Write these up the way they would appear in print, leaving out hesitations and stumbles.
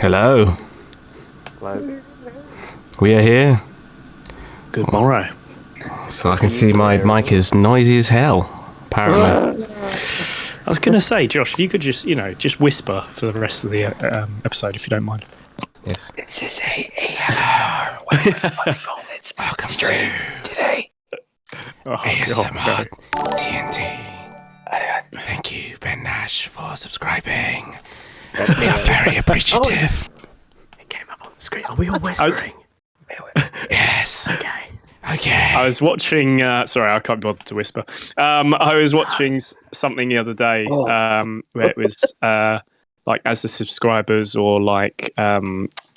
Hello. Hello. We are here. Good morrow. So I can see my mic is noisy as hell, apparently. I was going to say, Josh, if you could just whisper for the rest of the episode, if you don't mind. Yes. This is ASMR. What do we call it? Welcome Stream today. Oh, ASMR TNT. Thank you, Ben Nash, for subscribing. We are very appreciative. It came up on the screen. Are we all whispering? Yes. Okay. I was watching. Sorry, I can't bother to whisper. I was watching something the other day where it was like as the subscribers or like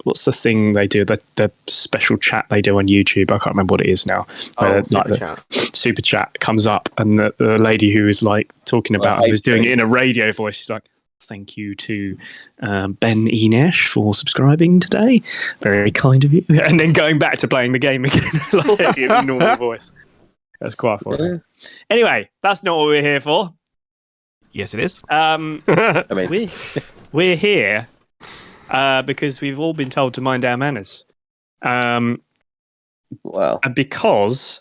what's the thing they do? The special chat they do on YouTube. I can't remember what it is now. Super chat. Super chat comes up, and the lady who was like talking about it was doing it in a radio voice. She's like, "Thank you to Ben Nash for subscribing today. Very kind of you." And then going back to playing the game again, like in a normal voice. That's quite funny. Anyway, that's not what we're here for. Yes, it is. We're here because we've all been told to mind our manners. Wow. And because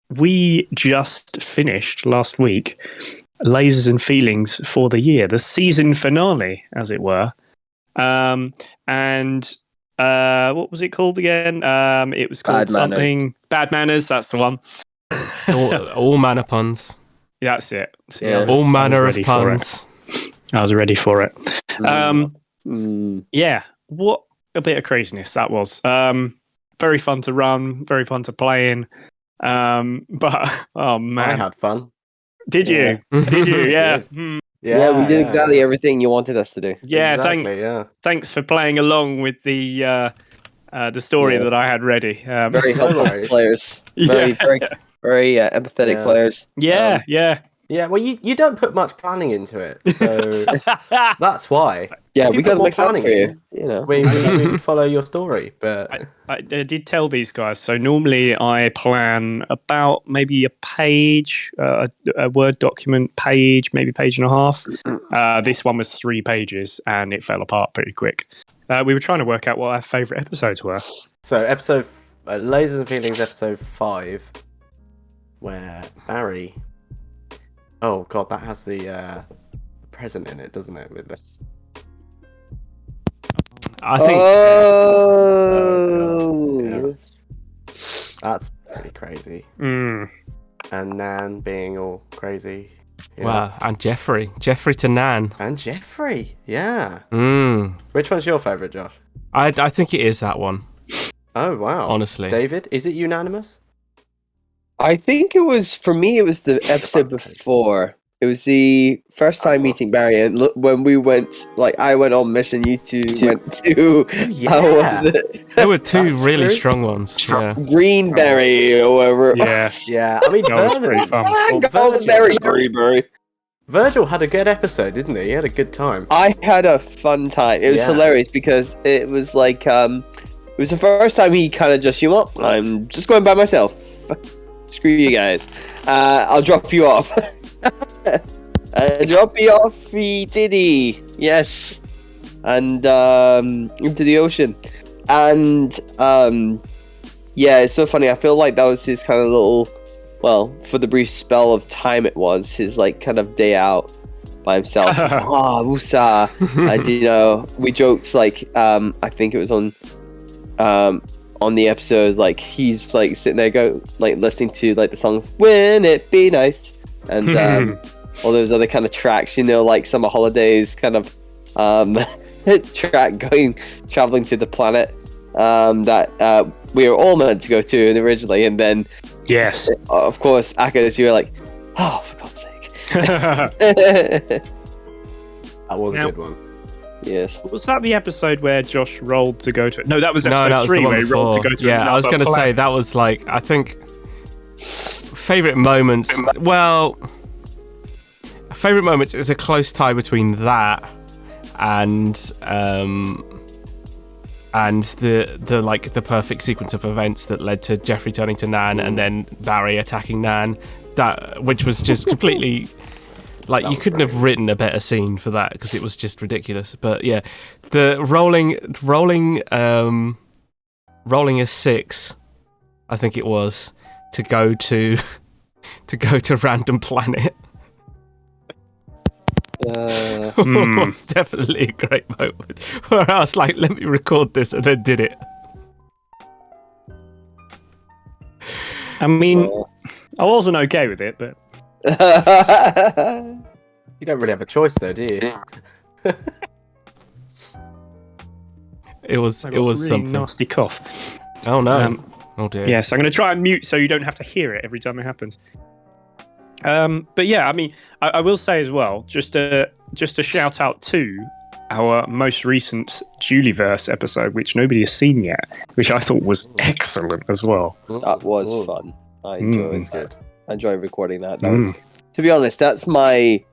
we just finished last week Lasers and Feelings for the year, the season finale, as it were. And what was it called again? It was called Bad Manners, that's the one. all manner puns. Yeah, that's it. So Yeah. All manner of puns. I was ready for it. Yeah, what a bit of craziness that was. Very fun to run, very fun to play in. But, oh man. I had fun. Did you? Did you? Yeah. Yeah, we did exactly everything you wanted us to do. Yeah, Exactly, thanks for playing along with the story that I had ready. Very helpful players. Very empathetic players. Yeah. Yeah, well, you don't put much planning into it, so that's why. Yeah, If you we got put to more mix up planning for in, you. You know. we follow your story, but I did tell these guys. So normally I plan about maybe a page, a Word document page, maybe page and a half. This one was 3 pages, and it fell apart pretty quick. We were trying to work out what our favourite episodes were. so episode Lasers and Feelings, episode 5, where Barry. Oh god, that has the present in it, doesn't it? With this. I think. That's pretty crazy. Mm. And Nan being all crazy. Yeah. Wow, and Jeffrey to Nan. And Jeffrey, yeah. Mm. Which one's your favourite, Josh? I think it is that one. Oh wow. Honestly. David, is it unanimous? I think it was, for me, it was the episode before. It was the first time meeting Barry, and when we went, like, I went on mission, you two went to, how was it? There were 2 That's really true. strong ones. Yeah. Greenberry, or whatever. Yeah. Yeah, I mean, That was pretty fun. Goldenberry. Virgil had a good episode, didn't he? He had a good time. I had a fun time. It was hilarious because it was like, it was the first time he kind of just, you know what, I'm just going by myself. Screw you guys. I'll drop you off. Drop you off, he did he? Yes. And into the ocean. And yeah, it's so funny. I feel like that was his kind of little, well, for the brief spell of time it was, his like kind of day out by himself. He's like, woosah. And you know, we joked like I think it was on the episode, like he's like sitting there listening to like the songs "Wouldn't It Be Nice" and all those other kind of tracks, you know, like Summer Holidays kind of track traveling to the planet that we were all meant to go to originally, and then Yes. of course, Akkas, you were like, oh, for God's sake. That was a Now- good one. Yes. Was that the episode where Josh rolled to go to? No, that was episode that was 3 the one where he rolled to before. go to. Yeah, I was going to say that was like, I think, favourite moments. Well, favourite moments is a close tie between that and the like the perfect sequence of events that led to Jeffrey turning to Nan and then Barry attacking Nan. That which was just completely Like, That you was couldn't have written a better scene for that because it was just ridiculous. But yeah, the rolling a 6, I think it was, to go to random planet. Was definitely a great moment. Where I was like, let me record this, and then did it. I mean, I wasn't okay with it, but You don't really have a choice, though, do you? It was I got a really something. nasty cough. Oh no! Oh dear. Yes, I'm going to try and mute so you don't have to hear it every time it happens. But yeah, I mean, I will say as well, just a shout out to our most recent Julieverse episode, which nobody has seen yet, which I thought was excellent as well. That was fun. I enjoyed It's good. I enjoyed recording that. That was, to be honest, that's my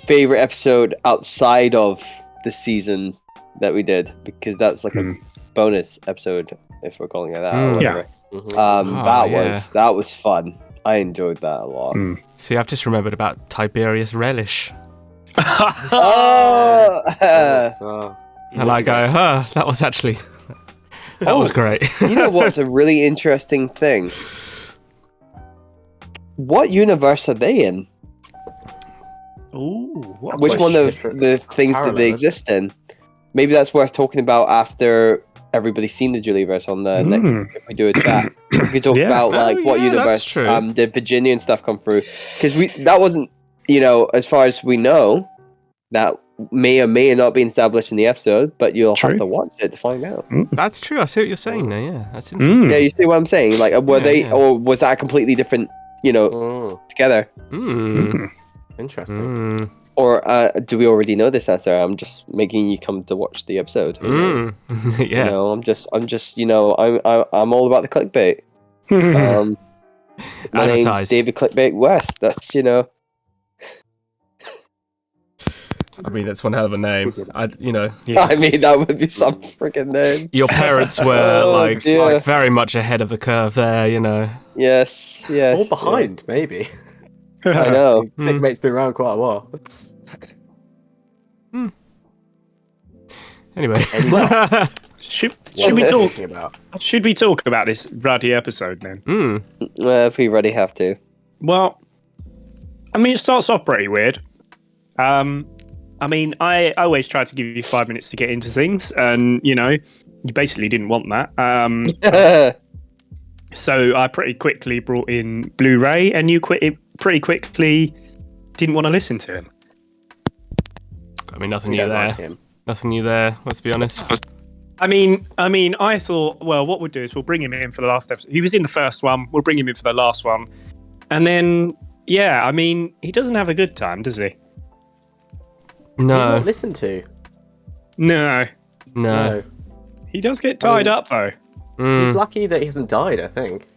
favorite episode outside of the season that we did, because that's like a bonus episode, if we're calling it that, or whatever. That was fun. I enjoyed that a lot. See, I've just remembered about Tiberius Relish. Oh, And I go, that was actually... That was great. You know what's a really interesting thing? What universe are they in? Ooh, what Which one of the things that they exist in? Maybe that's worth talking about after everybody's seen the Julieverse on the next. If we do a chat, we could talk about what universe did Virginia and stuff come through, because that wasn't, as far as we know, that may or may not be established in the episode, but you'll have to watch it to find out. That's true. I see what you're saying there. Yeah, that's interesting. Yeah, you see what I'm saying? Like, were they, or was that completely different? Together. Interesting. Or do we already know this answer? I'm just making you come to watch the episode. Yeah. I'm just, I'm all about the clickbait. My name's David Clickbait West. That's, I mean, that's one hell of a name. I mean, that would be some freaking name. Your parents were like very much ahead of the curve there, Yes, yeah. Or behind, maybe. I know. Clickbait's been around quite a while. Anyway. Should we talk about this bloody episode then? If we already have to. Well, I mean, it starts off pretty weird. I mean, I always try to give you 5 minutes to get into things, and you basically didn't want that. So I pretty quickly brought in Blu-ray, and you pretty quickly didn't want to listen to him. I mean, nothing new there. Nothing new there. Let's be honest. I mean, I thought, well, what we'll do is we'll bring him in for the last episode. He was in the first one. We'll bring him in for the last one, and then I mean, he doesn't have a good time, does he? No. He's not listened to. No. He does get tied up though. He's lucky that he hasn't died, I think.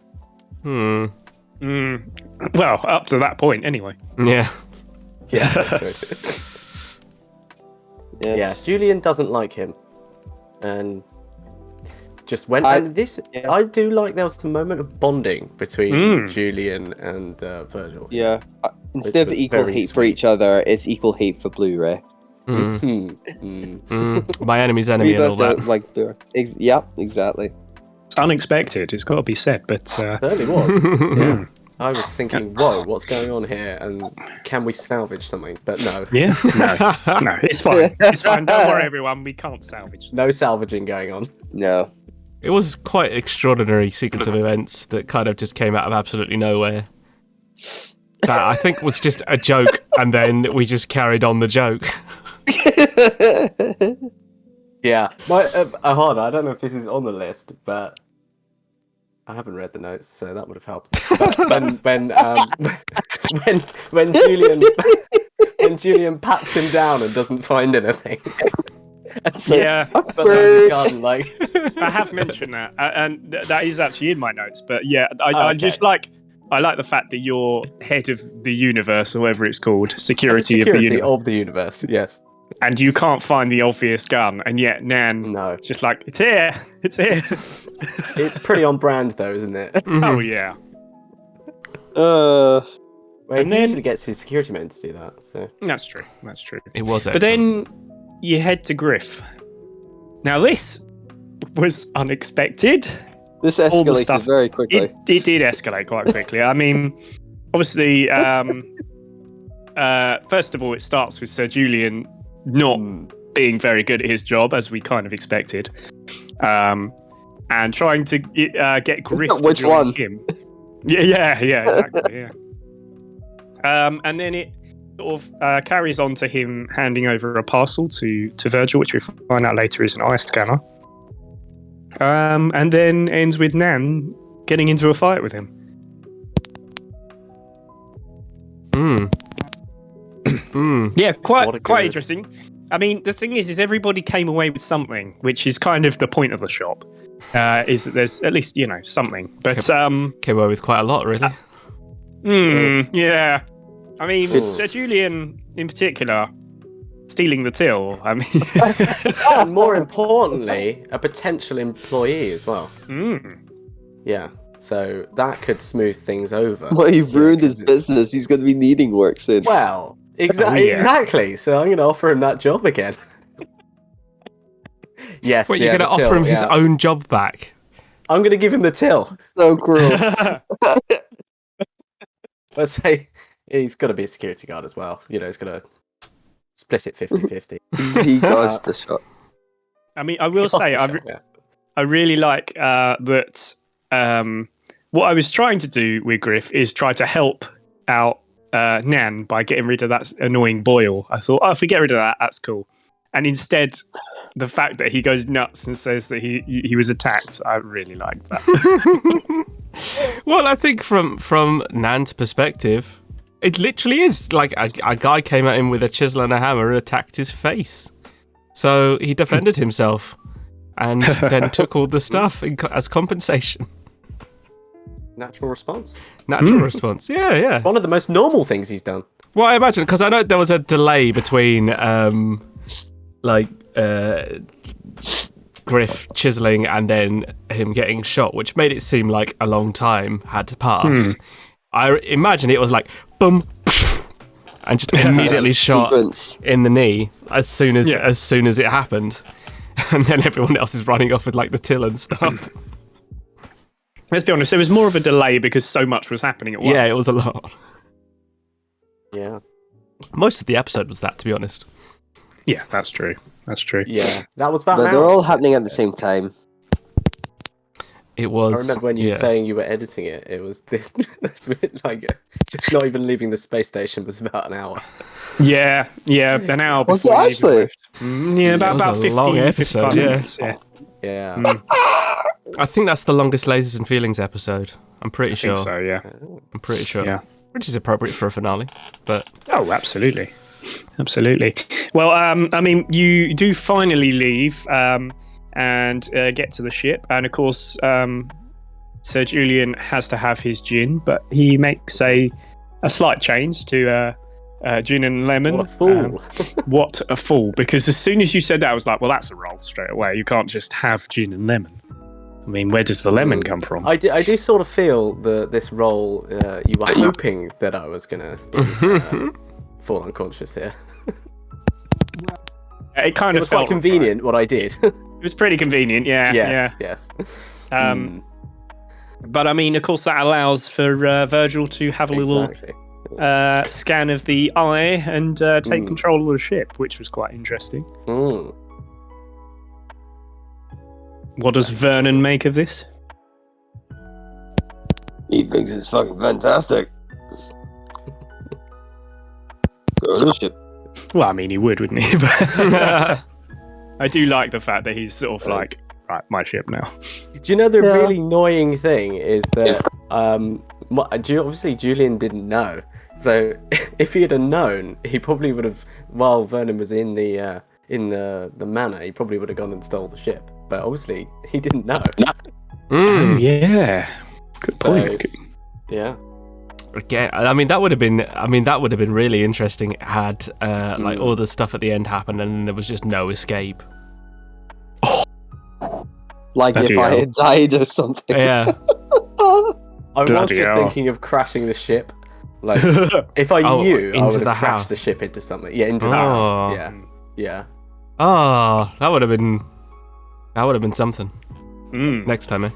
Well, up to that point, anyway. Yeah. Yeah, Julian doesn't like him, and just went. I do like there was some moment of bonding between Julian and Virgil. Yeah, instead of equal hate for each other, it's equal hate for Blu-ray. My enemy's enemy and all that. Like yeah, exactly. It's unexpected. It's got to be said, but It certainly was. Yeah. I was thinking, whoa, what's going on here? And can we salvage something? But no. Yeah, no, it's fine. It's fine. Don't worry, everyone. We can't salvage. No salvaging going on. No. It was quite an extraordinary sequence of events that kind of just came out of absolutely nowhere. That I think was just a joke, and then we just carried on the joke. Yeah. Hold on, I don't know if this is on the list, but I haven't read the notes, so that would have helped. But when Julian pats him down and doesn't find anything. Yeah, garden, like... I have mentioned that, and that is actually in my notes. But yeah, I just like the fact that you're head of the universe, or whatever it's called, security of the universe. Yes. And you can't find the obvious gun, and yet Nan, just like, it's here. It's Pretty on brand, though, isn't it? Oh yeah. Well, he usually gets his security men to do that. So that's true. It was. But then you head to Griff. Now this was unexpected. This escalated very quickly. It did escalate quite quickly. I mean, obviously, first of all, it starts with Sir Julian not being very good at his job, as we kind of expected, and trying to get Griff to join him. Yeah, exactly. Yeah. And then it sort of carries on to him handing over a parcel to Virgil, which we find out later is an eye scanner. And then ends with Nan getting into a fight with him. Yeah, quite interesting. I mean, the thing is everybody came away with something, which is kind of the point of the shop. Is that there's at least something, but came away with quite a lot, really. Yeah. I mean, Sir Julian in particular. Stealing the till, I mean. And more importantly, a potential employee as well. Yeah, so that could smooth things over. Well, you've ruined his business. He's going to be needing work soon. Well, exactly. So I'm going to offer him that job again. Yes. Wait, you're going to offer him his own job back? I'm going to give him the till. So cruel. Let's say he's got to be a security guard as well. He's going to split it 50-50. He dodged the shot. I mean, I will say, I really like that. What I was trying to do with Griff is try to help out Nan by getting rid of that annoying boil. I thought, if we get rid of that, that's cool. And instead, the fact that he goes nuts and says that he was attacked, I really like that. Well, I think from Nan's perspective, it literally is like a guy came at him with a chisel and a hammer and attacked his face. So he defended himself and then took all the stuff as compensation. Natural response. Yeah. It's one of the most normal things he's done. Well, I imagine, because I know there was a delay between Griff chiseling and then him getting shot, which made it seem like a long time had passed. I imagine it was like boom, and just immediately shot in the knee as soon as it happened, and then everyone else is running off with like the till and stuff. Let's be honest, there was more of a delay because so much was happening at once. Yeah, it was a lot. Yeah, most of the episode was that, to be honest. Yeah, that's true. Yeah, that was Batman. But they're all happening at the same time. It was. I remember when you were saying you were editing it. It was this, like, just not even leaving the space station was about an hour. Yeah, an hour. Was it actually? Yeah, about 50 long episode. minutes. Yeah. I think that's the longest Lasers and Feelings episode. I'm pretty sure. I think so, yeah. I'm pretty sure. Yeah. Which is appropriate for a finale, but. Oh, absolutely. Well, I mean, you do finally leave and get to the ship, and of course, Sir Julian has to have his gin, but he makes a slight change to gin and lemon. What a fool! What a fool! Because as soon as you said that, I was like, well, that's a roll straight away. You can't just have gin and lemon. I mean, where does the lemon come from? I do sort of feel this role. You were hoping that I was gonna fall unconscious here. It kind of was quite convenient what I did. It was pretty convenient, yeah. Yes. But I mean, of course, that allows for Virgil to have a little scan of the eye and take control of the ship, which was quite interesting. What does Vernon make of this? He thinks it's fucking fantastic. Go to the ship. Well, I mean, he would, wouldn't he? But I do like the fact that he's sort of like, right, my ship now. Do you know the really annoying thing is that obviously Julian didn't know. So if he had known, he probably would have. While Vernon was in the manor, he probably would have gone and stole the ship. But obviously, he didn't know. Oh yeah, good point. Yeah. Again, I mean that would have been really interesting had like all the stuff at the end happened and there was just no escape. Like if I had died or something. Yeah. I was just thinking of crashing the ship, Like, if I knew, I would the have crashed house. the ship into something. Yeah, into the house. Yeah, yeah. Oh, that would have been something. Next time, eh?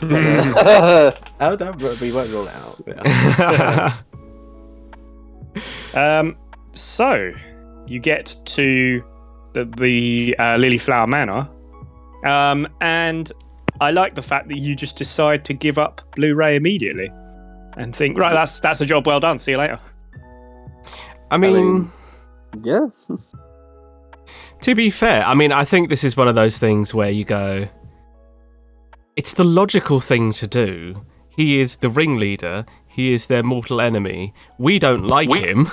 Oh, we won't rule it out. Yeah. So you get to the Lilyflower Manor, and I like the fact that you just decide to give up Blu-ray immediately and think, right, that's a job well done. See you later. I mean, yeah. To be fair, I mean, I think this is one of those things where you go, it's the logical thing to do. He is the ringleader. He is their mortal enemy. We don't like him.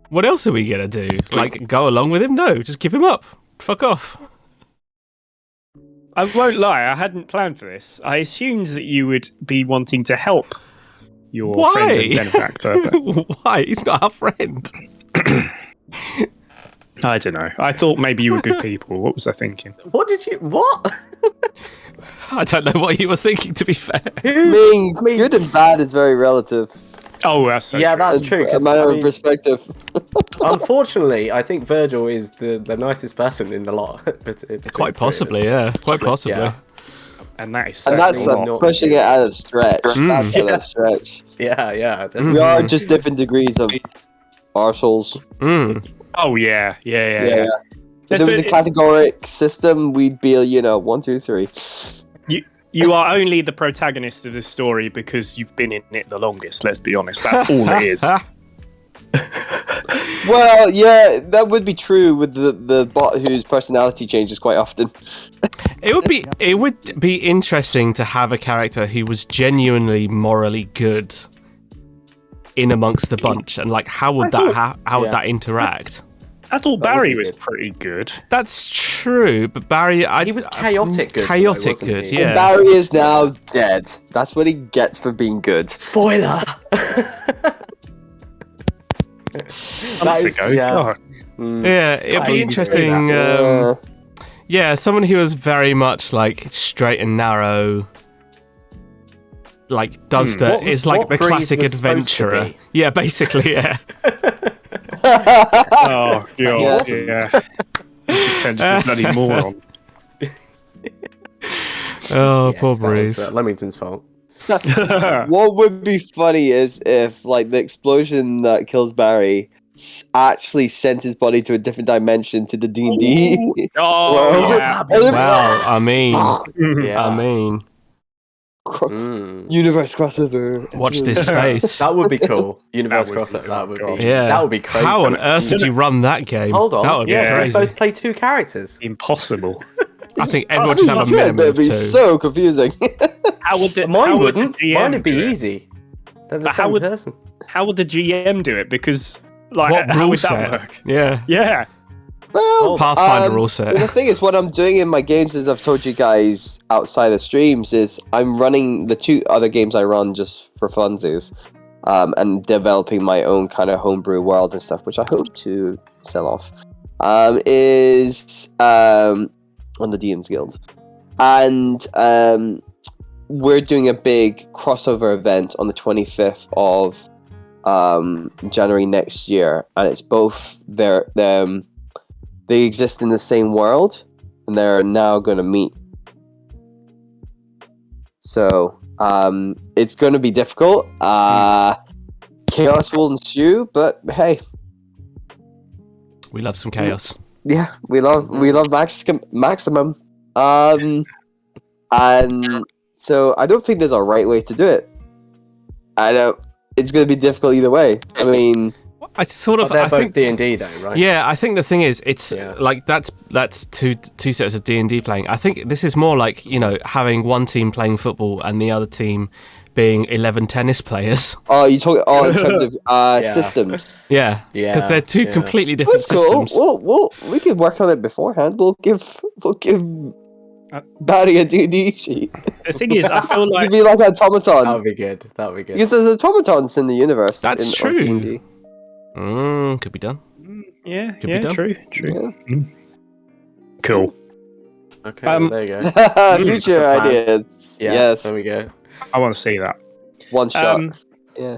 What else are we going to do? Like, go along with him? No, just give him up. Fuck off. I won't lie, I hadn't planned for this. I assumed that you would be wanting to help your friend and benefactor. Why? He's not our friend. I don't know. I thought maybe you were good people. What was I thinking? What? I don't know what you were thinking, to be fair. I mean, good and bad is very relative. Oh, that's so yeah, true. that's true. A matter of perspective. Unfortunately, I think Virgil is the nicest person in the lot. Quite possibly, yeah. Quite possibly. Yeah. And that is And that's not pushing it out of stretch. That's Yeah. a stretch. Yeah. We are just different degrees of arseholes. Oh, yeah. If there was a categoric system, we'd be, 1, 2, 3. You are only the protagonist of this story because you've been in it the longest, let's be honest. That's all it is. Well, yeah, that would be true with the bot whose personality changes quite often. It would be interesting to have a character who was genuinely morally good in amongst the bunch, and like how would that interact? I thought Barry was pretty good. That's true, but Barry, he was chaotic good. Chaotic good, yeah. And Barry is now dead. That's what he gets for being good. Spoiler. Months ago. Yeah. Yeah, it'd be interesting. Yeah, someone who was very much like straight and narrow. Like does is like the classic adventurer. Yeah, basically, yeah. Oh god, yeah. He just turned into a bloody moron. Oh, poor Breeze. That was Leamington's fault. What would be funny is if, like, the explosion that kills Barry actually sent his body to a different dimension to the D&D. Oh, yeah. Well, I mean, Universe crossover. Watch this space. That would be cool. Universe crossover. That would be. Yeah. That would be crazy. How on earth did you run that game? Hold on. That would be crazy. Both play two characters. Impossible. I think everyone should have a minimum That'd be of two. so confusing. Mine wouldn't. Mine would be easy. They're the same person. How would the GM do it? Because like, What how rule would that set? work? Yeah. Yeah. Well, Pathfinder rule set. The thing is, what I'm doing in my games, as I've told you guys outside of streams, is I'm running the 2 other games I run just for funsies, and developing my own kind of homebrew world and stuff, which I hope to sell off. Is on the DM's Guild, and we're doing a big crossover event on the 25th of January next year, and it's both they exist in the same world, and they're now going to meet. So it's going to be difficult. Chaos will ensue, but hey, We love some chaos. yeah, we love maximum. And so I don't think there's a right way to do it. It's going to be difficult either way. I mean, I sort of. They're I both think D&D though, right? Yeah, I think the thing is, it's like that's two sets of D&D playing. I think this is more like, having one team playing football and the other team being 11 tennis players. oh, you talk in terms of systems. Yeah, because they're two completely different That's cool. systems. We can work on it beforehand. We'll give Barry a D&D sheet. The thing is, I feel like You'd be like an automaton. That would be good. Because there's automatons in the universe. That's of true. D&D. Could be done. yeah, Could be done. true. Yeah. Cool. Okay, there you go. Future ideas. Yeah, Yes. there we go. I want to see that. One shot. Yeah.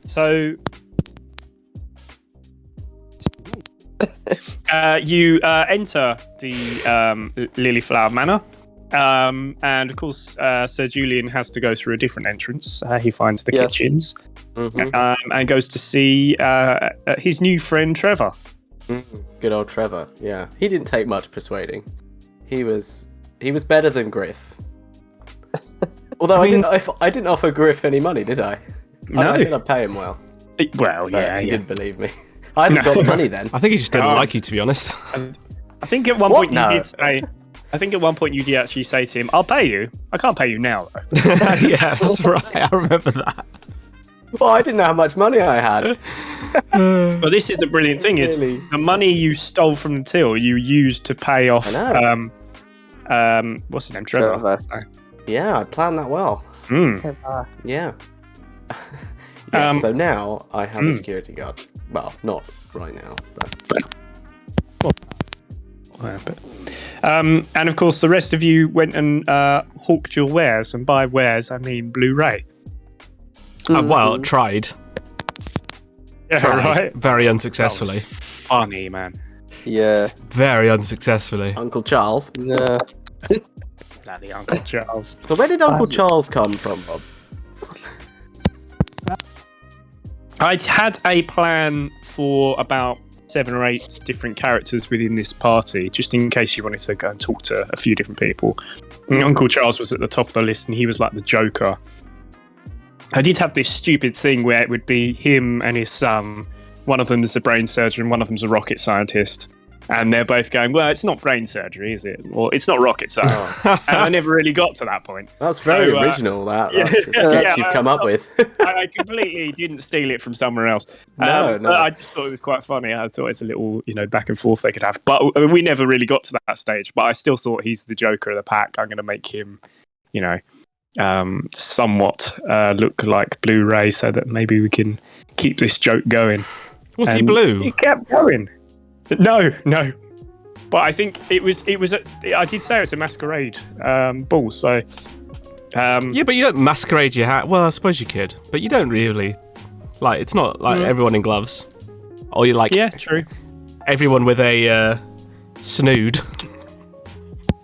So you enter the Lilyflower Manor, and of course, Sir Julian has to go through a different entrance. He finds the kitchens, and goes to see his new friend Trevor. Good old Trevor. Yeah, he didn't take much persuading. He was better than Griff. Although I didn't offer Griff any money, did I? No. I said I'd pay him well. Well, But he didn't believe me. I hadn't got the money then. I think he just didn't like you, to be honest. I think at one point you did say. I think at one point you did actually say to him, "I'll pay you. I can't pay you now, though." Yeah, that's right. I remember that. Well, I didn't know how much money I had. But this is the brilliant thing: is the money you stole from the till you used to pay off. What's his name, Trevor? Yeah, I planned that well. Yeah. So now I have a security guard. Well, not right now, but. And of course, the rest of you went and hawked your wares, and by wares I mean Blu-ray. Well, tried. Yeah, right. Very unsuccessfully. Funny, man. Yeah. Very unsuccessfully. Uncle Charles. No. Bloody Uncle Charles. So where did Uncle Charles come from, Bob? I had a plan for about 7 or 8 different characters within this party, just in case you wanted to go and talk to a few different people. And Uncle Charles was at the top of the list, and he was like the Joker. I did have this stupid thing where it would be him and his son. One of them is a brain surgeon, one of them's a rocket scientist. And they're both going, well, it's not brain surgery, is it? Or it's not rocket science. And I never really got to that point. That's very original, that's you've come up with. I completely didn't steal it from somewhere else. No. I just thought it was quite funny. I thought it's a little, back and forth they could have. But we never really got to that stage. But I still thought he's the Joker of the pack. I'm going to make him, somewhat look like Blu-ray so that maybe we can keep this joke going. Was he blue? He kept going. No. But I think it was. I did say it was a masquerade ball. So. Yeah, but you don't masquerade your hat. Well, I suppose you could, but you don't really. Like, it's not like everyone in gloves, or you like. Yeah, true. Everyone with a snood.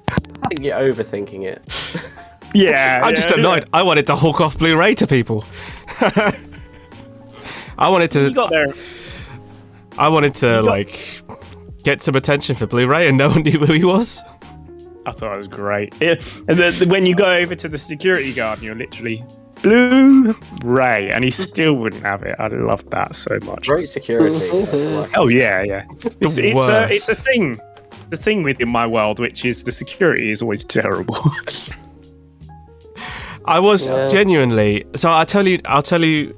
I think you're overthinking it. Yeah, I'm just annoyed. I wanted to hawk off Blu-ray to people. I wanted to. You got there. I wanted to get some attention for Blu-ray, and no one knew who he was. I thought it was great. Yeah. And when you go over to the security guard, and you're literally Blu-ray, and he still wouldn't have it. I loved that so much. Great security. Oh yeah. It's a thing. The thing within my world, which is the security is always terrible. I was genuinely. So I'll tell you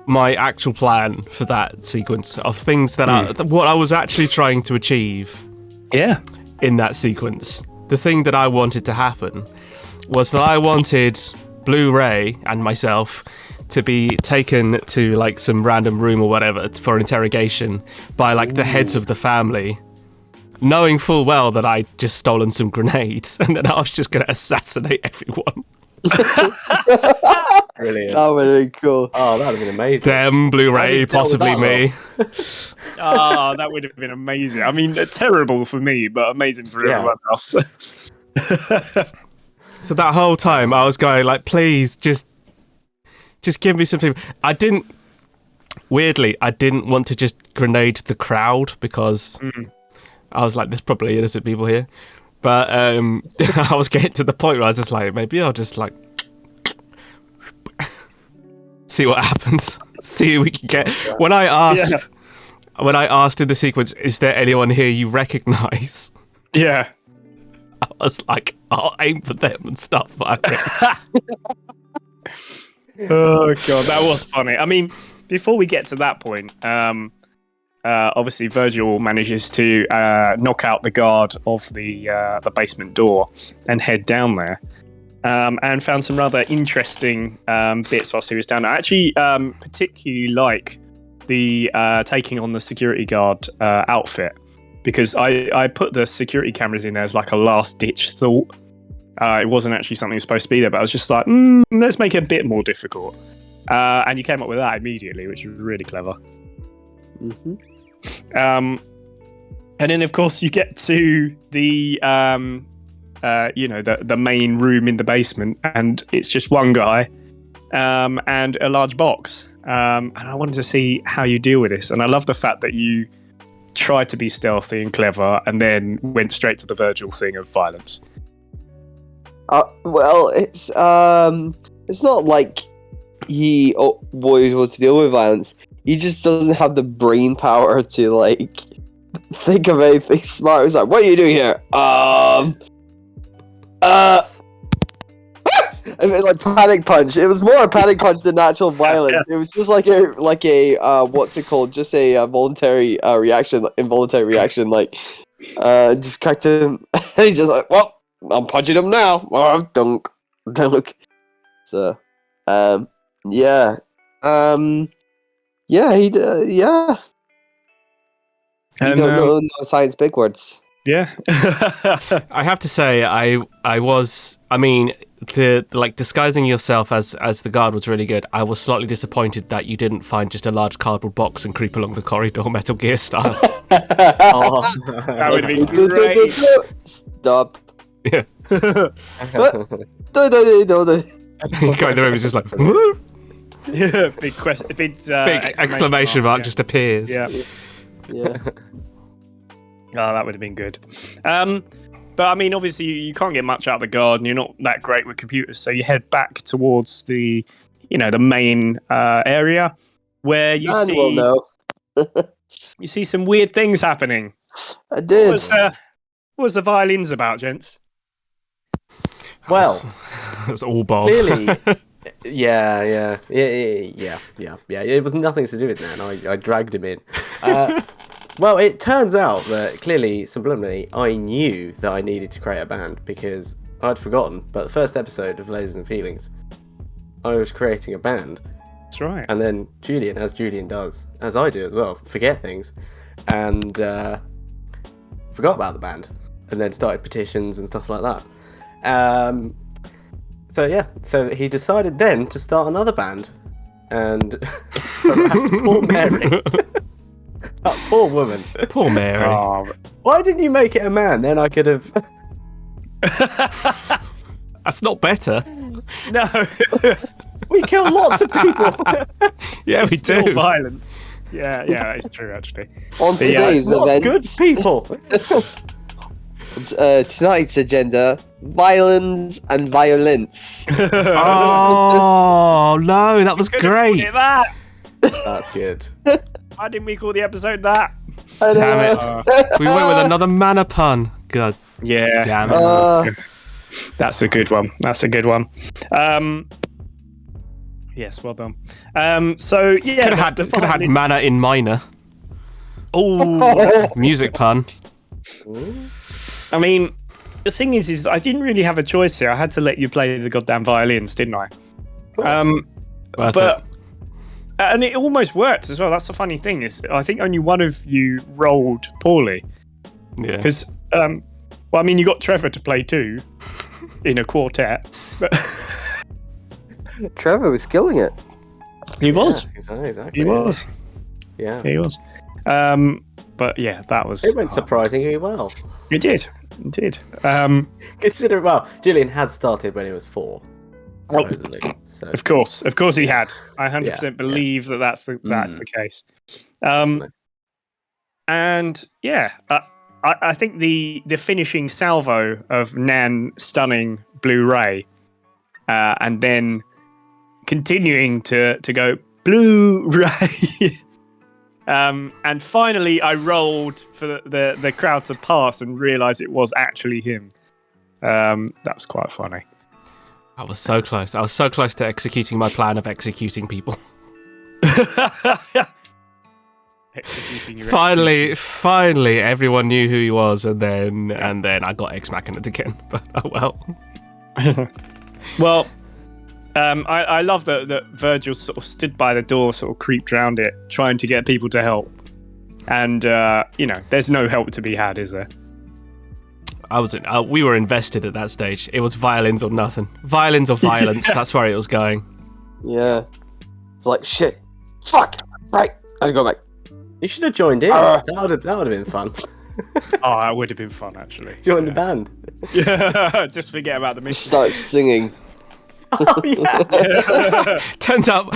my actual plan for that sequence of things that what I was actually trying to achieve. Yeah. In that sequence, the thing that I wanted to happen was that I wanted Blu-ray and myself to be taken to some random room or whatever for interrogation by the heads of the family, knowing full well that I'd just stolen some grenades and then I was just going to assassinate everyone. Brilliant. That would have been cool. Oh, that would have been amazing. Them, Blu-ray, possibly me. Oh, that would have been amazing. I mean, terrible for me, but amazing for everyone else. So that whole time I was going please, just give me something. I didn't want to just grenade the crowd because I was there's probably innocent people here. But I was getting to the point where I was just maybe I'll just see what happens. See who we can get. When I asked in the sequence, is there anyone here you recognise? Yeah. I was I'll aim for them and stuff. Oh god, that was funny. I mean, before we get to that point, obviously Virgil manages to knock out the guard of the basement door and head down there. And found some rather interesting bits whilst he was down there. I actually particularly like the taking on the security guard outfit, because I put the security cameras in there as a last-ditch thought. It wasn't actually something that was supposed to be there, but I was just like, let's make it a bit more difficult. And you came up with that immediately, which was really clever. Mm-hmm. And then, of course, you get to the the main room in the basement, and it's just one guy and a large box. And I wanted to see how you deal with this. And I love the fact that you tried to be stealthy and clever, and then went straight to the Virgil thing of violence. Well, it's not like he always wants to deal with violence. He just doesn't have the brain power to like think of anything smart. He's like, "What are you doing here?" I mean, like panic punch. It was more a panic punch than actual violence. Yeah. It was just like a what's it called? Just a voluntary reaction, involuntary reaction. Like, just cracked him. And he's just like, "Well, I'm punching him now." Don't. So, yeah. Yeah, he yeah. And, no science big words. Yeah. I have to say, I mean, the disguising yourself as the guard was really good. I was slightly disappointed that you didn't find just a large cardboard box and creep along the corridor, Metal Gear style. That would be great. Stop. Yeah. What? Going in the room is just like, Yeah, big exclamation mark just appears. Yeah. Yeah. Oh, that would have been good. But I mean, obviously, you can't get much out of the guard, and you're not that great with computers, so you head back towards the main area where you you see some weird things happening. I did. What was the violins about, gents? Well, it's all Bob. Clearly. Yeah. It was nothing to do with that, and I dragged him in. Well, it turns out that clearly, subliminally, I knew that I needed to create a band because I'd forgotten. But the first episode of Lasers and Feelings, I was creating a band. That's right. And then Julian, as Julian does, as I do as well, forget things, and forgot about the band, and then started petitions and stuff like that. So he decided then to start another band, and harassed poor Mary. That poor woman. Poor Mary. Oh. Why didn't you make it a man? Then I could have. That's not better. No. We kill lots of people. Yeah, we Still do. Violent. Yeah, it's true actually. On today's event, good people. Tonight's agenda: violence and violence. Oh no, that was great. That. That's good. Why didn't we call the episode that? Damn it. We went with another mana pun. God. Yeah. Damn it. That's a good one. Yes, well done. So yeah, Could have had mana in minor. Oh, music pun. I mean, the thing is I didn't really have a choice here. I had to let you play the goddamn violins, didn't I? And it almost worked as well. That's the funny thing is, I think only one of you rolled poorly. Yeah. Because, you got Trevor to play too in a quartet. But Trevor was killing it. He was. Yeah, exactly. He was. Yeah. He was. But yeah, that was. It went surprisingly well. It did. Consider Julian had started when he was 4, supposedly. So. Of course he had. I 100% believe that that's the case. And yeah, I think the finishing salvo of Nan stunning Blu-ray, and then continuing to go Blu-ray. And finally, I rolled for the crowd to pass and realised it was actually him. That was quite funny. I was so close. I was so close to executing my plan of executing people. Finally, everyone knew who he was, and then I got ex-machined again. But oh well. Well, I love that Virgil sort of stood by the door, sort of creeped around it, trying to get people to help. And there's no help to be had, is there? We were invested at that stage. It was violins or nothing. Violins or violence. That's where it was going. Yeah. It's like, shit. Fuck. Right. I gotta go back. You should have joined in. That would have been fun. Oh, that would have been fun, actually. Join the band. Yeah, just forget about the mission. Start singing. Oh yeah. Turns out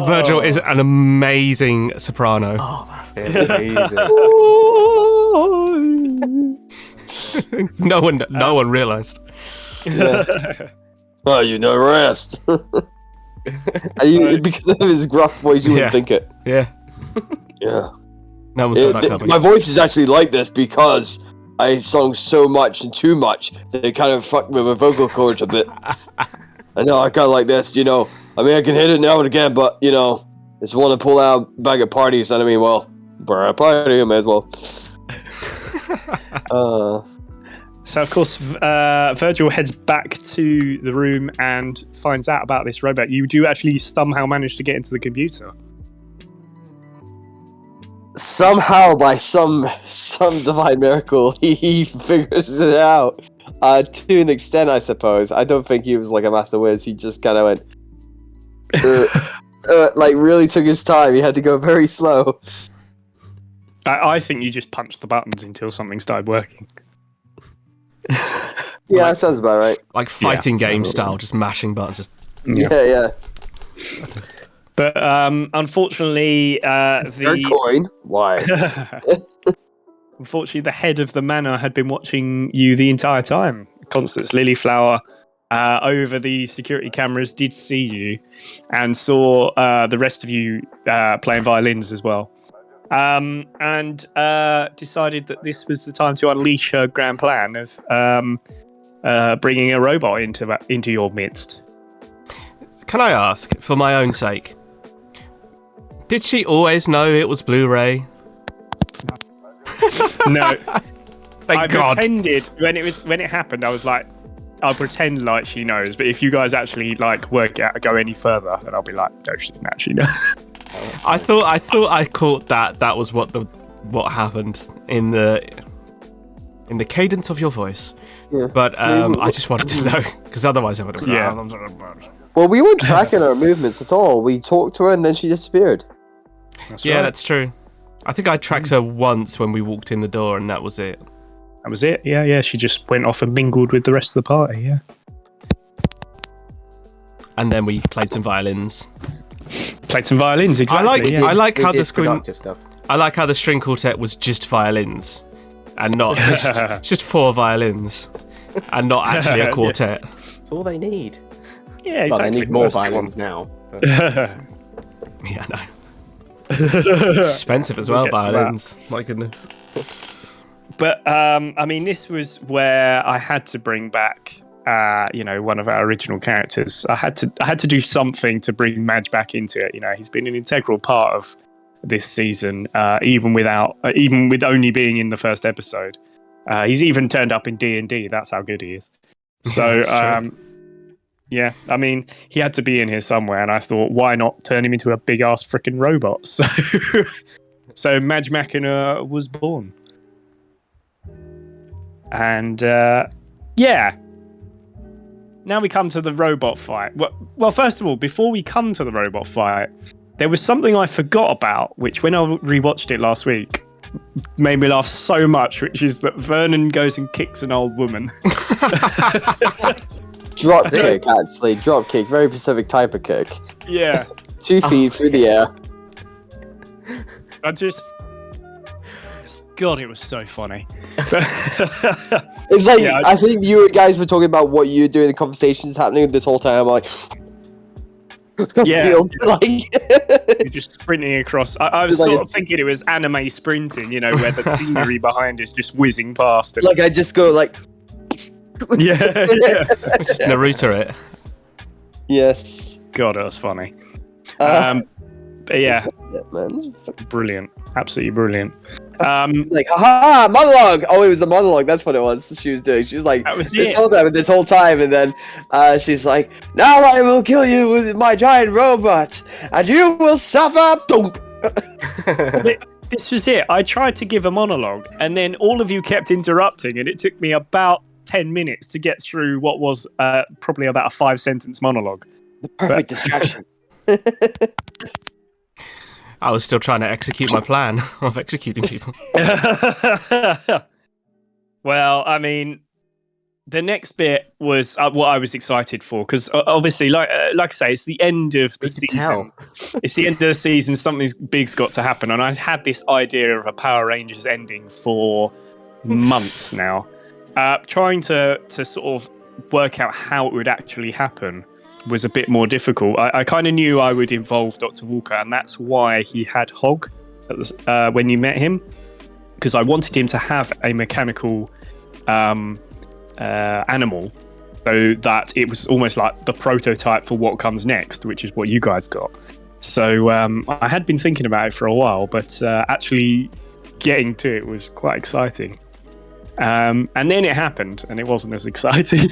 Virgil is an amazing soprano. Oh, that's amazing. No one realised. Yeah. Oh, you know rest. Because of his gruff voice, you wouldn't think it. Yeah. Yeah. No one saw that coming. My voice is actually like this because I sung so much and too much that it kind of fucked with my vocal cords a bit. I know I kind of like this, you know. I mean, I can hit it now and again, but you know, it's one to pull out back at parties. And I mean, well, for a party, I may as well. So, of course, Virgil heads back to the room and finds out about this robot. You do actually somehow manage to get into the computer. Somehow, by some divine miracle, he figures it out. To an extent, I suppose. I don't think he was like a master whiz. He just kind of went, like really took his time. He had to go very slow. I think you just punched the buttons until something started working. Yeah, that sounds about right. Like fighting game style, just mashing buttons. Just Yeah. But unfortunately, Third coin. Why? Unfortunately, the head of the manor had been watching you the entire time. Constance Lilyflower, over the security cameras, did see you and saw the rest of you playing violins as well. And decided that this was the time to unleash her grand plan of bringing a robot into your midst. Can I ask, for my own sake, did she always know it was Blu-ray? No. Thank God. Pretended when it happened. I was like, I'll pretend like she knows. But if you guys actually like work out, go any further, then I'll be like, no, she didn't actually know. I thought I caught that was what happened in the cadence of your voice. Yeah. But I just wanted to know because otherwise I would have. Yeah. Well, we weren't tracking her movements at all. We talked to her and then she disappeared. That's yeah, right. That's true. I think I tracked her once when we walked in the door, and that was it. That was it. Yeah. She just went off and mingled with the rest of the party. Yeah. And then we played some violins. Exactly. I like how the string quartet was just violins, and not just 4 violins, and not actually a quartet. That's all they need. Yeah, exactly. Well, they need more violins now. But... Yeah, I know. Expensive as well, violins. My goodness. But I mean, this was where I had to bring back, one of our original characters. I had to do something to bring Madge back into it. You know, he's been an integral part of this season, even with only being in the first episode. He's even turned up in D&D. That's how good he is. So, yeah, I mean, he had to be in here somewhere, and I thought, why not turn him into a big ass freaking robot? So Madge Machina was born. And yeah. Now we come to the robot fight. Well, first of all, before we come to the robot fight, there was something I forgot about, which when I rewatched it last week, made me laugh so much, which is that Vernon goes and kicks an old woman. Drop kick, actually. Drop kick. Very specific type of kick. Yeah. 2 feet through the air. God, it was so funny. It's like, yeah, I think you guys were talking about what you were doing, the conversations happening this whole time. I'm like... Yeah. You're just sprinting across. I was sort of thinking it was anime sprinting, where the scenery behind is just whizzing past. Like, I just go like... yeah. Just Naruto it. Yes. God, that was funny. But yeah. Man. Brilliant. Absolutely brilliant. Like, haha, monologue! Oh, it was a monologue. That's what it was she was doing. She was like, this whole time, and then she's like, now I will kill you with my giant robot, and you will suffer. This was it. I tried to give a monologue, and then all of you kept interrupting, and it took me about 10 minutes to get through what was probably about a 5-sentence monologue. The perfect distraction. I was still trying to execute my plan of executing people. Well, I mean, the next bit was what I was excited for, because obviously, like I say, it's the end of the season. It's the end of the season. Something big's got to happen, and I had this idea of a Power Rangers ending for months now. Trying to sort of work out how it would actually happen was a bit more difficult. I kind of knew I would involve Dr. Walker, and that's why he had Hog when you met him, because I wanted him to have a mechanical animal, so that it was almost like the prototype for what comes next, which is what you guys got. So I had been thinking about it for a while, but actually getting to it was quite exciting. And then it happened, and it wasn't as exciting.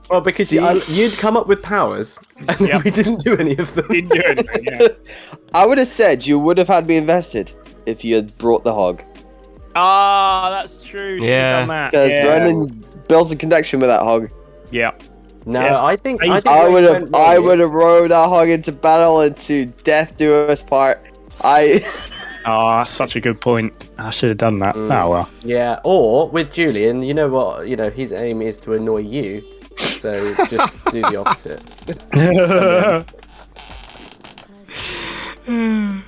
Well, because you'd come up with powers, and we didn't do any of them. Didn't do anything, yeah. I would have said you would have had me invested if you had brought the Hog. Ah, that's true. Yeah. Because Vernon builds a connection with that Hog. Yeah. No, Yes. I think I would have rode that Hog into battle, into death do us part. Oh, such a good point. I should have done that. Oh well. Yeah, or with Julian, you know what? You know, his aim is to annoy you, so just do the opposite.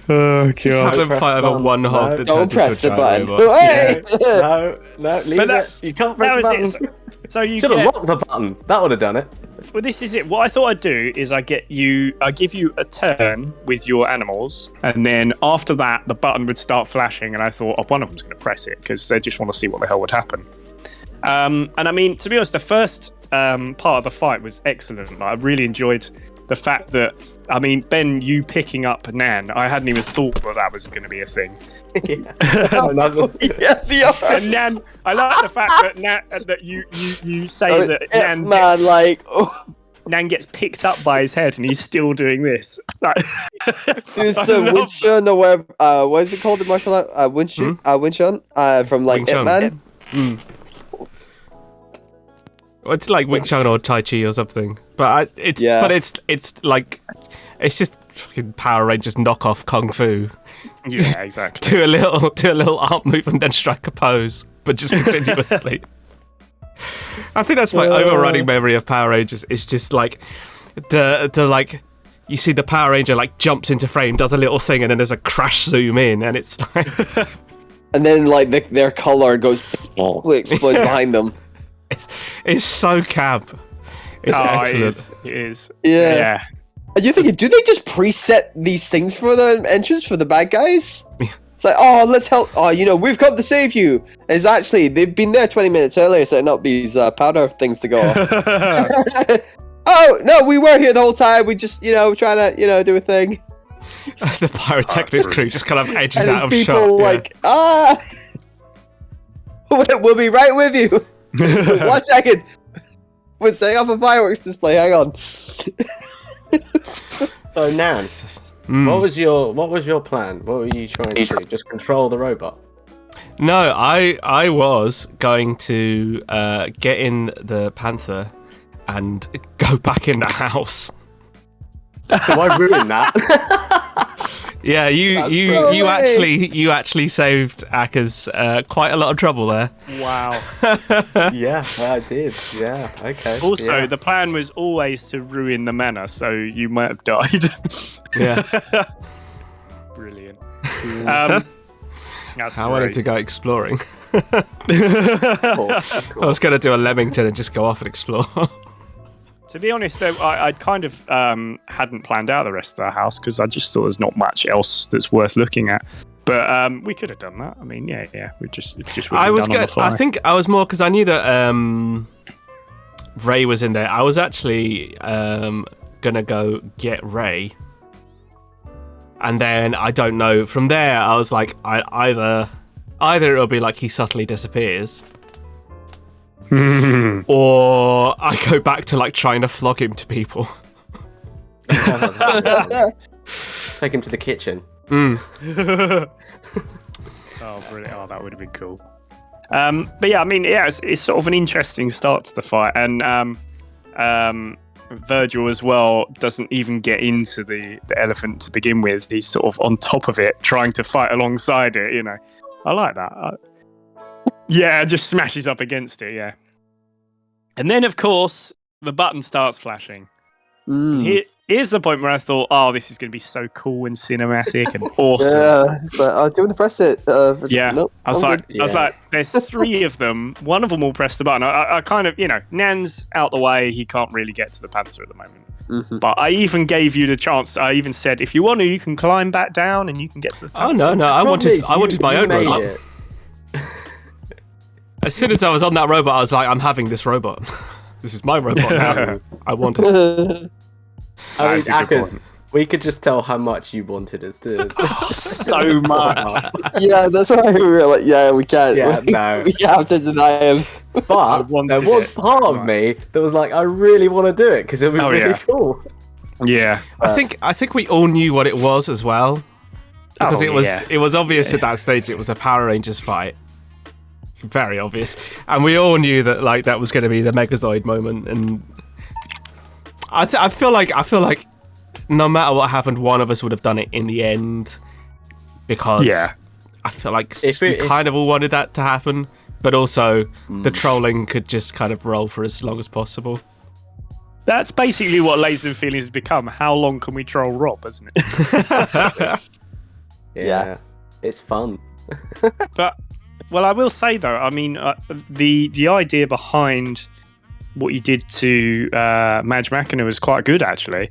Oh Just have god. them fight over one hog No, that don't turns press into the a button. giant robot. Hey! No, leave But it. You can't press the That was button. it. So you Should have get. locked the button. That would have done it. Well, this is it. What I thought I'd do is I give you a turn with your animals, and then after that, the button would start flashing, and I thought, one of them's going to press it because they just want to see what the hell would happen. And I mean, to be honest, the first part of the fight was excellent. Like, I really enjoyed the fact that, I mean, Ben, you picking up Nan, I hadn't even thought that was going to be a thing. And Nan, I like the fact that Nan, that you say that Nan gets picked up by his head and he's still doing this. Like, There's some Winshun, what is it called in martial art? Winshun, from like Wing Chun. Ip Man. It's like Wing Chun or Tai Chi or something, but it's like it's just fucking Power Rangers knockoff Kung Fu. yeah, exactly. Do a little arm move and then strike a pose, but just continuously. I think that's my overriding memory of Power Rangers. It's just like the like you see the Power Ranger like jumps into frame, does a little thing, and then there's a crash zoom in, and it's like, and then like their color goes explodes behind them. It's so camp. It's excellent. It is. Yeah. And you're thinking, do they just preset these things for the entrance for the bad guys? It's like, let's help. We've come to save you. It's actually, they've been there 20 minutes earlier setting up these powder things to go off. Oh, no, we were here the whole time. We just, trying to, do a thing. The pyrotechnics crew just kind of edges out of shot. People we'll be right with you. 1 second. We're setting up a fireworks display. Hang on. So Nan, what was your plan? What were you trying to do? Just control the robot? No, I was going to get in the Panther and go back in the house. So I ruined that. Yeah, you actually saved Akers quite a lot of trouble there. Wow. Yeah, I did. Yeah, okay. Also, the plan was always to ruin the manor, so you might have died. Yeah. Brilliant. I wanted to go exploring. I was going to do a Leamington and just go off and explore. To be honest, though, I kind of hadn't planned out the rest of the house because I just thought there's not much else that's worth looking at. But we could have done that. I mean, yeah, we just would have done on the fly. I think I was more because I knew that Ray was in there. I was actually gonna go get Ray, and then I don't know. From there, I was like, either it'll be like he subtly disappears. Or I go back to like trying to flog him to people. Take him to the kitchen. Oh, brilliant! Oh, that would have been cool. But yeah, I mean, yeah, it's sort of an interesting start to the fight, and Virgil as well doesn't even get into the elephant to begin with. He's sort of on top of it, trying to fight alongside it. You know, I like that. Yeah, just smashes up against it. Yeah, and then of course the button starts flashing. Here's the point where I thought, oh, this is going to be so cool and cinematic and awesome. Yeah, but I do want to press it. Yeah, nope, I was like, there's 3 of them. One of them will press the button. I kind of, Nan's out the way. He can't really get to the Panther at the moment. Mm-hmm. But I even gave you the chance. I even said, if you want to, you can climb back down and you can get to the Panther. Oh no! I wanted my own robot. As soon as I was on that robot, I was like, I'm having this robot. This is my robot now. I wanted it. I mean, Akers, we could just tell how much you wanted us to. So much. Yeah, that's why we were like, yeah, we can't. Yeah, no. We have to deny him. But there was part of me that was like, I really want to do it because it would be really cool. Yeah. I think we all knew what it was as well. Because it was obvious at that stage it was a Power Rangers fight. Very obvious. And we all knew that that was going to be the Megazord moment, and I feel like no matter what happened, one of us would have done it in the end, because I feel like we kind of all wanted that to happen, but also the trolling could just kind of roll for as long as possible. That's basically what Laser Feelings has become. How long can we troll Rob, isn't it? Yeah, it's fun. But, well, I will say though, I mean, the idea behind what you did to Madge Machina was quite good, actually.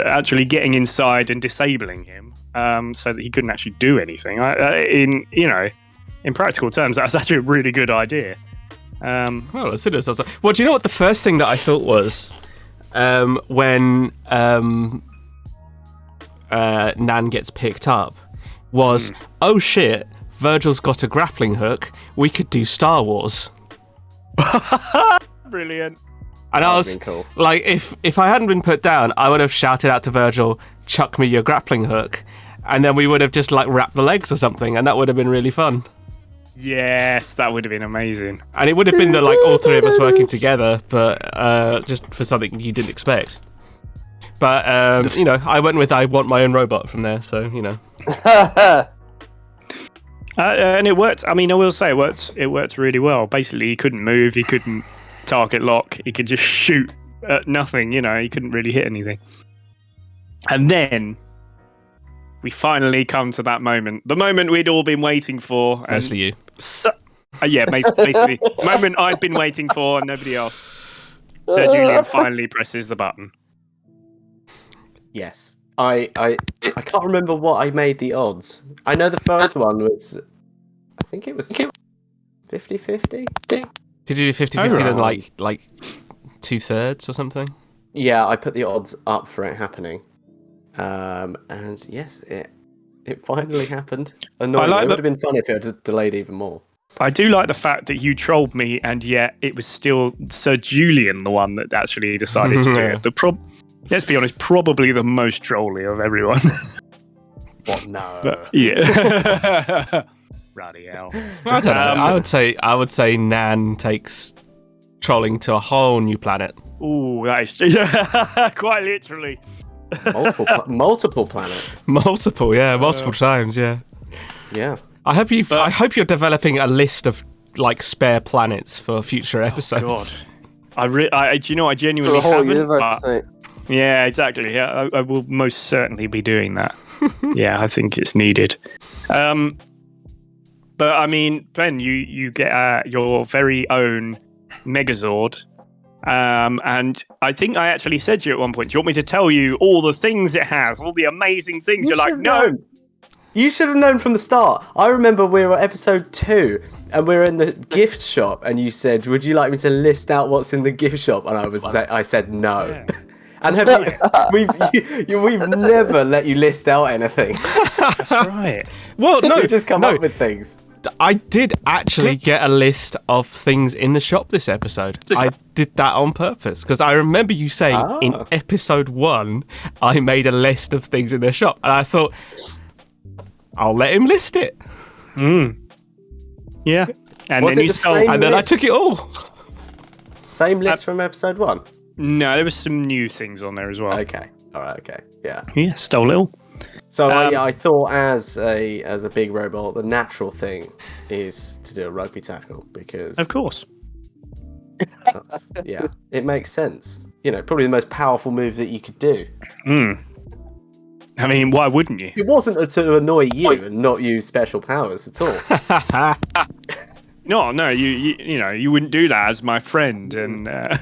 Actually getting inside and disabling him, so that he couldn't actually do anything. In practical terms, that was actually a really good idea. Well, as soon as I was like, well, do you know what the first thing that I thought was when Nan gets picked up was, oh shit, Virgil's got a grappling hook. We could do Star Wars. Brilliant. And I was cool. Like, if I hadn't been put down, I would have shouted out to Virgil, "Chuck me your grappling hook," and then we would have just wrapped the legs or something, and that would have been really fun. Yes, that would have been amazing. And it would have been all 3 of us working together, but just for something you didn't expect. But I went with I want my own robot from there, so and it worked. I mean, I will say it worked really well. Basically, he couldn't move, he couldn't target lock, he could just shoot at nothing. He couldn't really hit anything. And then we finally come to that moment, the moment we'd all been waiting for. Mostly you. Basically, the moment I've been waiting for and nobody else. Sir Julian finally presses the button. Yes. I can't remember what I made the odds. I know the first one was, I think it was 50-50. Did you do 50-50 then like 2/3 or something? Yeah, I put the odds up for it happening. And yes, it finally happened. Annoying. It would have been fun if it had delayed even more. I do like the fact that you trolled me, and yet it was still Sir Julian the one that actually decided to do it. Let's be honest, probably the most trolly of everyone. What? No. But, yeah. Bloody hell. I don't know. I would say Nan takes trolling to a whole new planet. Ooh, that is quite literally. Multiple planets. Multiple times, yeah. Yeah. I hope you're developing a list of spare planets for future episodes. Oh, God. Do you know, I genuinely haven't. Universe, yeah, exactly. Yeah, I will most certainly be doing that. Yeah, I think it's needed. But I mean, Ben, you get your very own Megazord. And I think I actually said to you at one point, do you want me to tell you all the things it has, all the amazing things? You're like, no. You should have known from the start. I remember we were at episode 2 and we were in the gift shop and you said, would you like me to list out what's in the gift shop? And I said no. Yeah. And we've never let you list out anything. That's right. Well, no, you just come up with things. I did actually get a list of things in the shop this episode. I did that on purpose because I remember you saying in episode 1 I made a list of things in the shop, and I thought I'll let him list it. Yeah. And Was then it you the stole. same And then I list? took it all. Same list from episode 1? No, there was some new things on there as well. Okay. Alright, okay. Yeah. Yeah, stole it all. So I thought as a big robot, the natural thing is to do a rugby tackle because Of course. yeah, it makes sense. You know, probably the most powerful move that you could do. I mean, why wouldn't you? It wasn't to annoy you and not use special powers at all. No, you wouldn't do that as my friend and The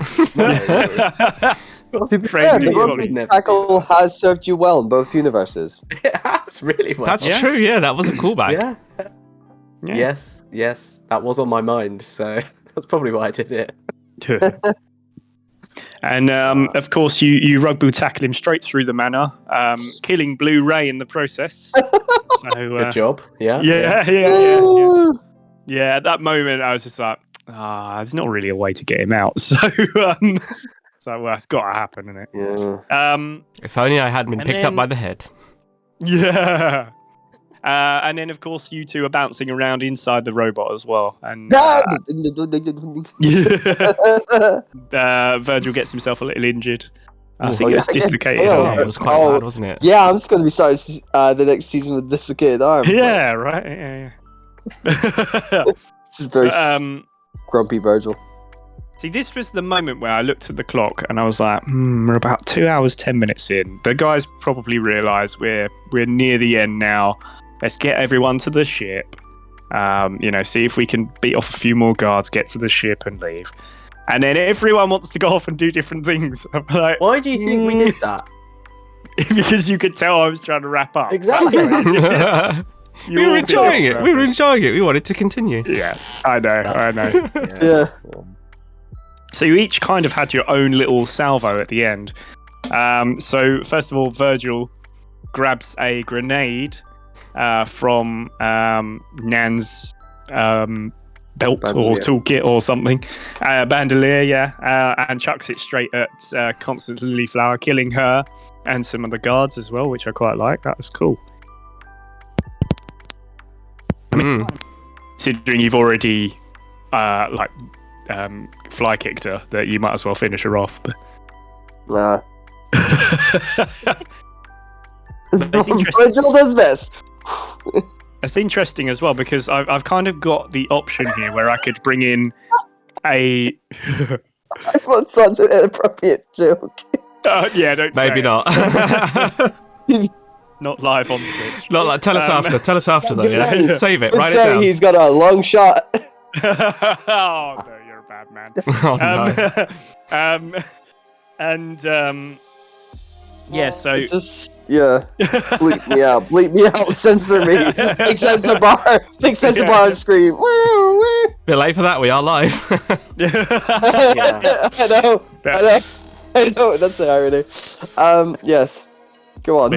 rugby tackle has served you well in both universes. It has really well. That's true, yeah, that was a callback. Yeah. Yes, that was on my mind, so that's probably why I did it. And of course, you rugby tackle him straight through the manor, killing Blue Ray in the process. So, Good job. Yeah. Yeah, at that moment, I was just like, there's not really a way to get him out. So, well, it's got to happen, isn't it? Yeah. If only I hadn't been picked up by the head. Yeah. And then, of course, you two are bouncing around inside the robot as well. And Virgil gets himself a little injured. I think it's dislocated. Yeah, it was quite bad, wasn't it? Yeah, I'm just going to be starting the next season with dislocated arm. Yeah, right. Yeah. This is very grumpy Virgil. See, this was the moment where I looked at the clock and I was like, we're about 2 hours, 10 minutes in. The guys probably realise we're near the end now. Let's get everyone to the ship. See if we can beat off a few more guards, get to the ship and leave. And then everyone wants to go off and do different things. I'm like, Why do you think we did that? Because you could tell I was trying to wrap up. Exactly. We were enjoying it. We wanted to continue. Yeah, I know. Yeah. So you each kind of had your own little salvo at the end. So first of all, Virgil grabs a grenade from Nan's belt Bandolier. or toolkit or something, bandolier, and chucks it straight at Constance Lilyflower, killing her and some of the guards as well, which I quite like. That was cool. Considering you've already fly kicked her, that you might as well finish her off. But Nah. it's interesting. Virgil does best. It's interesting as well because I've kind of got the option here where I could bring in a. I thought such an inappropriate joke. Yeah, don't Maybe say not. Not live on Twitch. Not like, tell us after. Tell us after, though. Yeah, save it. Write it Say down. he's got a long shot. Oh no, you're a bad man. Oh, no. Yeah, so bleep me out, censor me, big censor bar and scream. Woo, woo. Bit late for that. We are live. I know. That's the irony. Yes. Go on.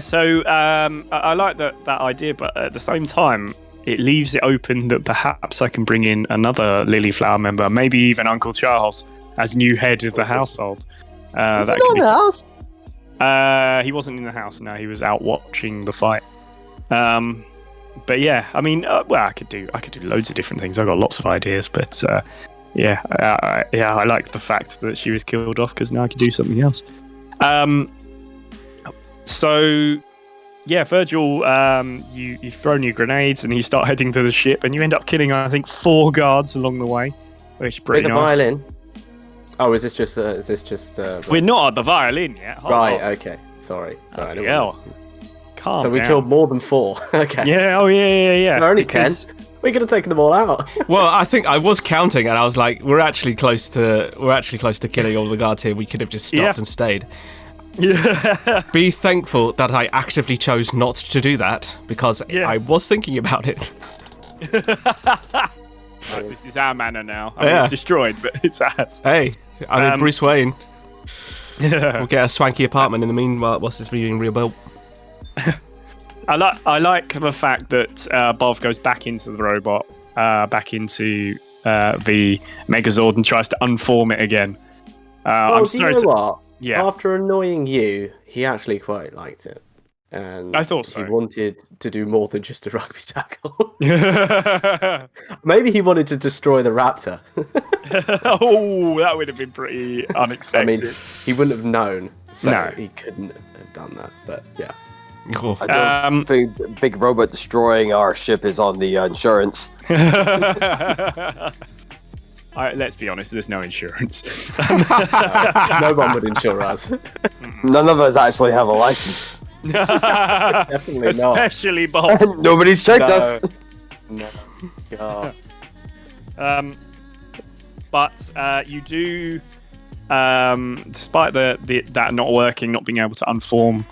So I like that idea, but at the same time, it leaves it open that perhaps I can bring in another Lilyflower member, maybe even Uncle Charles, as new head of the household. Is he not in the house? He wasn't in the house. No, he was out watching the fight. But yeah, I mean, I could do loads of different things. I've got lots of ideas, but I like the fact that she was killed off because now I can do something else. So yeah, Virgil, you've thrown your grenades and you start heading to the ship, and you end up killing, I think, 4 guards along the way, which is pretty With the nice. violin. Oh, is this just? We're not at the violin yet. Hold right. on. Okay. Sorry. Bloody hell. Calm So we down. killed more than 4. Okay. Yeah. Oh yeah. There are only Because- 10. We could have taken them all out. Well, I think I was counting, and I was like, we're actually close to killing all the guards here. We could have just stopped and stayed. Yeah. Be thankful that I actively chose not to do that, because I was thinking about it. Right, this is our manor now. I mean, it's destroyed, but it's ours. Hey, I mean, Bruce Wayne. Yeah. We'll get a swanky apartment in the meanwhile whilst it's being rebuilt. I like the fact that Bov goes back into the robot, back into the Megazord, and tries to unform it again. Do you know what? Yeah. After annoying you, he actually quite liked it. And I thought so. He wanted to do more than just a rugby tackle. Maybe he wanted to destroy the raptor. Oh, that would have been pretty unexpected. I mean, he wouldn't have known, so he couldn't have done that. But yeah. Cool. I don't think big robot destroying our ship is on the insurance. Let's be honest, there's no insurance. No one would insure us. None of us actually have a license. Definitely Especially not. Bob. Nobody's checked us. No. God. But you do, despite that not working, not being able to unform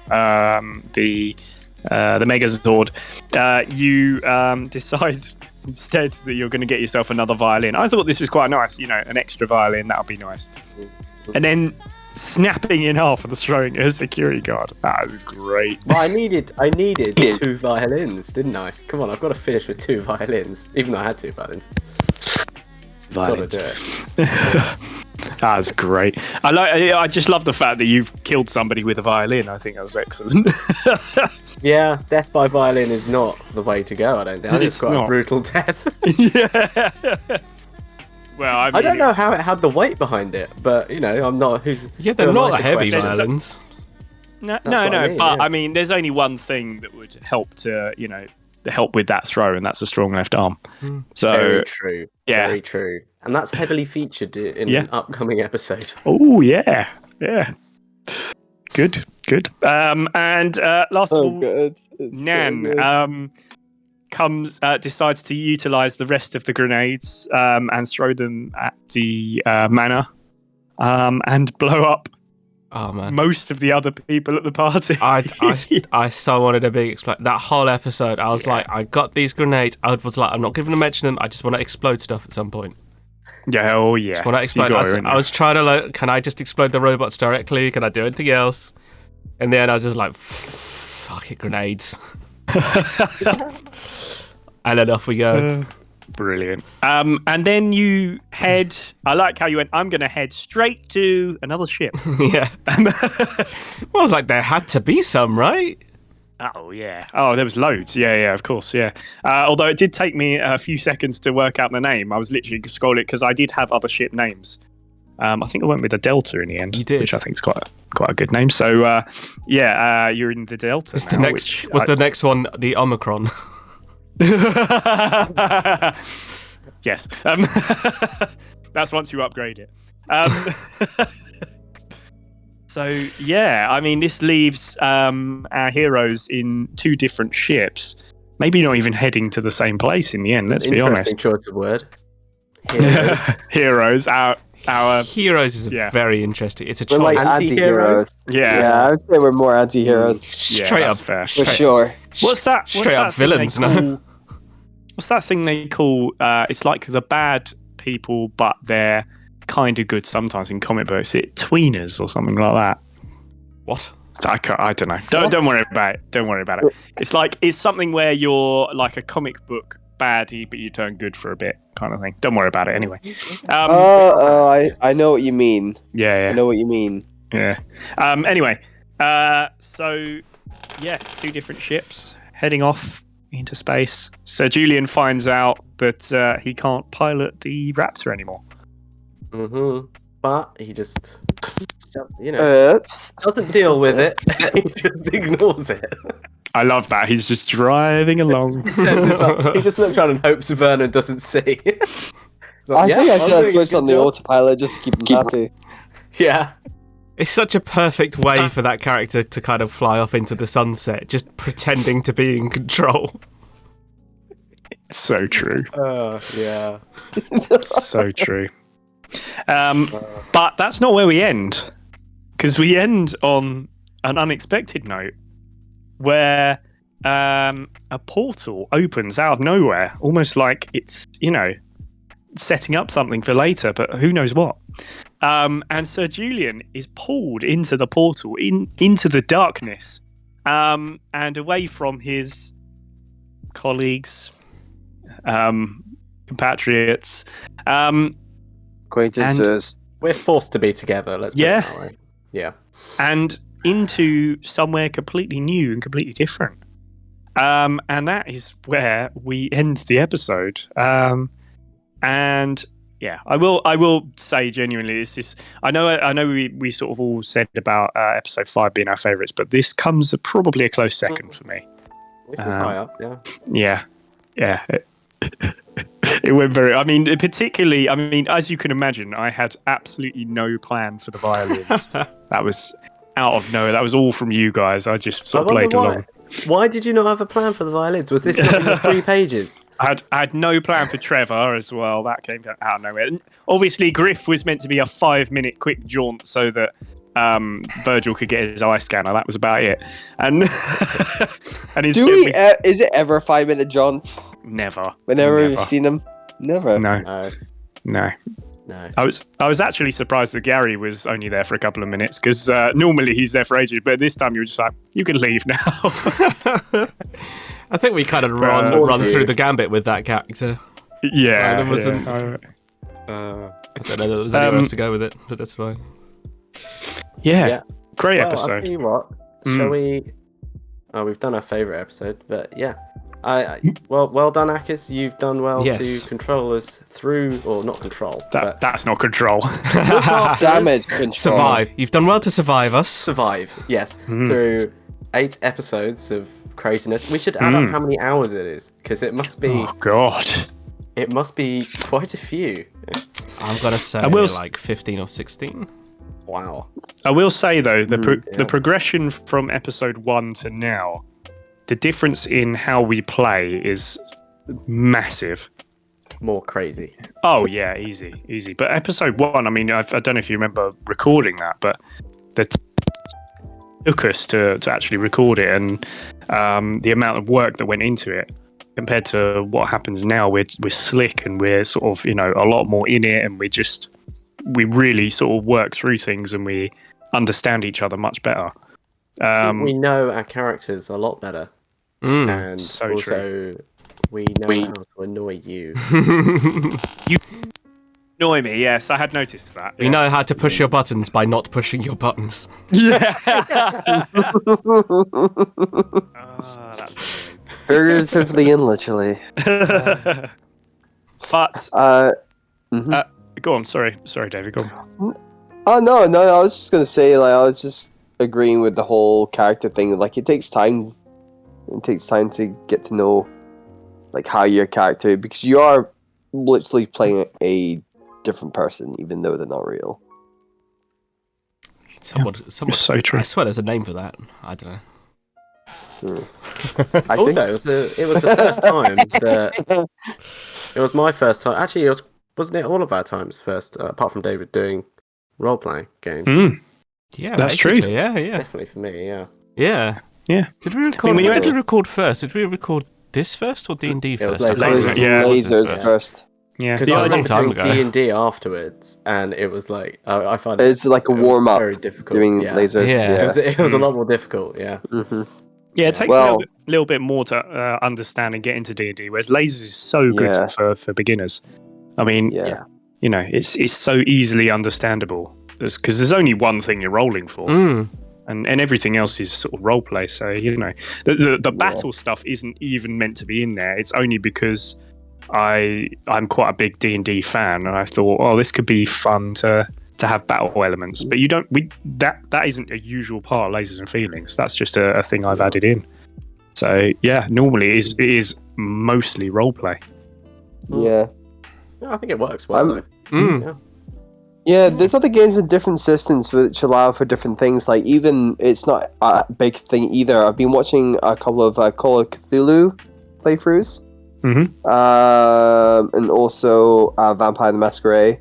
the Megazord, you decide instead that you're going to get yourself another violin. I thought this was quite nice, an extra violin, that would be nice. And then snapping in half and throwing a security guard. That was great. Well, I needed 2 violins, didn't I? Come on, I've got to finish with 2 violins, even though I had 2 violins. Violins. Gotta do it. That's great. I just love the fact that you've killed somebody with a violin. I think that was excellent. Yeah, death by violin is not the way to go, I don't think. I think it's quite a brutal death. Yeah. Well, I don't know how it had the weight behind it, but I'm not. Yeah, they're not heavy violins. No. I mean, there's only one thing that would help to, help with that throw, and that's a strong left arm. So very true. Yeah, very true. And that's heavily featured in an upcoming episode. Oh yeah. Good. And last of all, Nan decides to utilize the rest of the grenades and throw them at the manor and blow up most of the other people at the party. I so wanted a big explosion. That whole episode, I was like, I got these grenades. I was like, I'm not going to mention them. I just want to explode stuff at some point. Yeah, oh yeah. Just want to explode. I was trying to can I just explode the robots directly? Can I do anything else? And then I was just like, fuck it, grenades. And then off we go. Brilliant. And then you head. I like how you went. I'm going to head straight to another ship. Yeah. Well, I was like, there had to be some, right? Oh yeah. Oh, there was loads. Yeah, of course. Yeah. Although it did take me a few seconds to work out the name. I was literally scrolling because I did have other ship names. I think I went with the Delta in the end, you did, which I think is quite a good name. So you're in the Delta. Was the next one the Omicron? Yes. That's once you upgrade it. So yeah, I mean, this leaves our heroes in 2 different ships. Maybe not even heading to the same place in the end. Let's be honest. Interesting choice of word. Heroes. Our heroes is very interesting. It's a choice. We're like anti-heroes. Yeah, I would say we're more anti-heroes. Straight up, fair. For sure. What's that? Straight up villains, no? What's that thing they call? It's like the bad people, but they're kind of good sometimes in comic books. It tweeners or something like that. What? I don't know. Don't worry about it. Don't worry about it. It's something where you're like a comic book baddie, but you turn good for a bit, kind of thing. Don't worry about it anyway. I know what you mean. Yeah. I know what you mean. Yeah. Anyway, so 2 different ships heading off into space. So Julian finds out that he can't pilot the Raptor anymore. But he just, doesn't deal with it. He just ignores it. I love that. He's just driving along. He just looks around and hopes Vernon doesn't see. I think I should have switched on the autopilot just to keep him happy. Yeah. It's such a perfect way for that character to kind of fly off into the sunset, just pretending to be in control. So true. Yeah. So true. But that's not where we end, because we end on an unexpected note where a portal opens out of nowhere, almost like it's setting up something for later, but who knows what. And Sir Julian is pulled into the portal, into the darkness, and away from his colleagues, compatriots, acquaintances. We're forced to be together. Let's put it that way. Yeah. And into somewhere completely new and completely different. And that is where we end the episode. And yeah, I will say genuinely, it's just, I know we sort of all said about episode 5 being our favourites, but this comes probably a close second for me. This is high up, yeah. Yeah. It went very. I mean, particularly. I mean, as you can imagine, I had absolutely no plan for the violins. That was out of nowhere. That was all from you guys. I just sort of played along. Why did you not have a plan for the violins? Was this not in the 3 pages? I had no plan for Trevor as well. That came out of nowhere. And obviously, Griff was meant to be a 5-minute quick jaunt so that Virgil could get his eye scanner. That was about it. And and instead, is it ever a 5-minute jaunt? Never. Whenever we've seen him, never. No. I was actually surprised that Gary was only there for a couple of minutes because normally he's there for ages, but this time you were just like, you can leave now. I think we kind of run through the gambit with that character. Yeah. I don't know if there was anywhere else to go with it, but that's fine. Yeah. Great episode. I'll tell you what, shall we... Oh, we've done our favourite episode, but yeah. Well done, Akis. You've done well to control us through, or not control. That's not control. Damage control. Survive. You've done well to survive us. Survive, yes. Through 8 episodes of craziness. We should add up how many hours it is, because it must be... Oh, God. It must be quite a few. I'm going to say like 15 or 16. Wow. I will say, though, the progression from episode 1 to now, the difference in how we play is massive. More crazy. Oh, yeah, easy. But episode 1, I mean, I don't know if you remember recording that, but it took us to actually record it, and the amount of work that went into it compared to what happens now, we're slick and we're sort of, a lot more in it, and we really sort of work through things and we understand each other much better. We know our characters a lot better. And so also true. we know how to annoy you. You annoy me, yes, I had noticed that. We know how to push your buttons by not pushing your buttons. Yeah. That's figuratively and literally. But go on, sorry David, go on. Oh no, I was just gonna say, like, I was just agreeing with the whole character thing. Like, it takes time to get to know, like, how your character, because you are literally playing a different person, even though they're not real. Someone, so true. I swear there's a name for that. I don't know. It was the first time that it was my first time. Actually, wasn't it all of our times first, apart from David doing role-playing games? Yeah, that's true. Yeah. Definitely for me. Yeah. Did we record? When did we record first? Did we record this first or D&D first? It was Lasers first. Yeah, because I remember doing D&D afterwards, and it was like I find it's like a warm up. Very difficult doing lasers. Yeah. It was a lot more difficult. Yeah. Mm-hmm. Yeah, it takes a little bit more to understand and get into D&D, whereas lasers is so good for beginners. I mean, it's so easily understandable because there's only one thing you're rolling for. And everything else is sort of role play. So, the battle stuff isn't even meant to be in there. It's only because I'm quite a big D&D fan, and I thought, this could be fun to have battle elements. But that isn't a usual part of Lasers and Feelings. That's just a thing I've added in. So yeah, normally it is mostly role play. Yeah. I think it works well. Yeah, there's other games in different systems which allow for different things. Like, even it's not a big thing either. I've been watching a couple of Call of Cthulhu playthroughs, and also Vampire the Masquerade,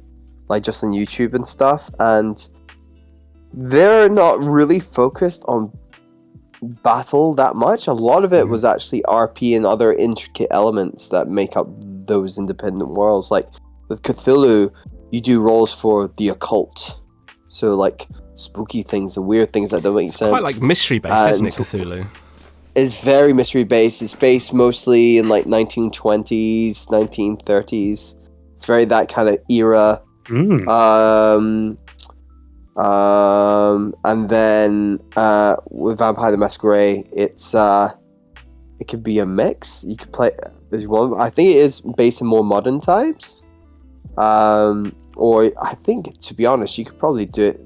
like just on YouTube and stuff. And they're not really focused on battle that much. A lot of it was actually RP and other intricate elements that make up those independent worlds. Like with Cthulhu, you do roles for the occult, so like spooky things and weird things that don't make sense. Quite like mystery based, isn't it, Cthulhu? It's very mystery based. It's based mostly in like 1920s, 1930s. It's very that kind of era. And then with Vampire the Masquerade, it could be a mix. You could play as one. I think it is based in more modern times. Or I think, to be honest, you could probably do it,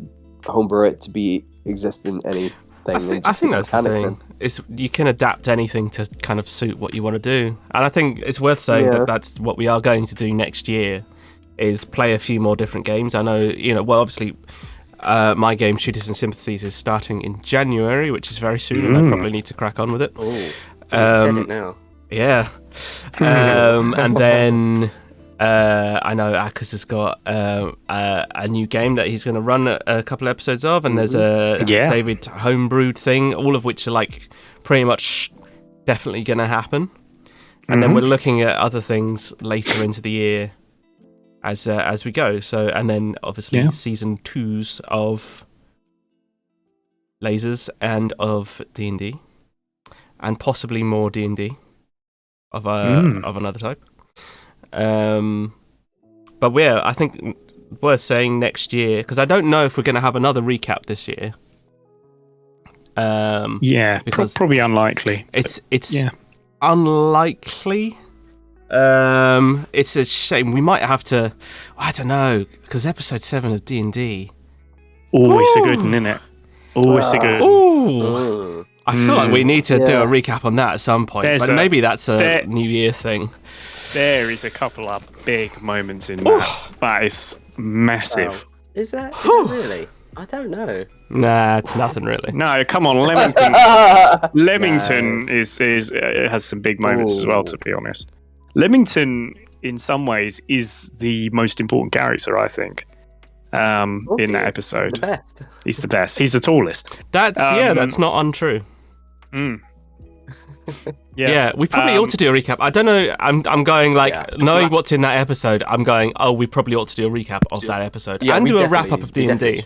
homebrew it to be exist in anything. I think that's the thing. You can adapt anything to kind of suit what you want to do, and I think it's worth saying that that's what we are going to do next year. Is play a few more different games. I know, well, obviously, my game Shooters and Sympathies is starting in January, which is very soon, and I probably need to crack on with it. Oh, you said it now. Yeah, and then. I know Akers has got a new game that he's going to run a couple of episodes of, and there's a David homebrewed thing, all of which are like pretty much definitely going to happen. And then we're looking at other things later into the year as we go. So, and then obviously season 2s of Lasers and of D&D, and possibly more D&D of another type. But I think worth saying next year, because I don't know if we're going to have another recap this year. Because probably unlikely. It's unlikely. It's a shame. We might have to. I don't know, because episode 7 of D&D. Always a good one, isn't it? Always a good. Ooh. I feel like we need to do a recap on that at some point. Maybe that's a New Year thing. There is a couple of big moments in that. That is massive. Oh. Is that really? I don't know. Nah, it's nothing really. No, come on, Leamington. Leamington has some big moments as well, to be honest. Leamington, in some ways, is the most important character, I think, in that episode. He's the best. He's the tallest. That's not untrue. We probably ought to do a recap. I don't know. I'm going knowing what's in that episode. I'm going. Oh, we probably ought to do a recap of that episode and do a wrap up of D&D.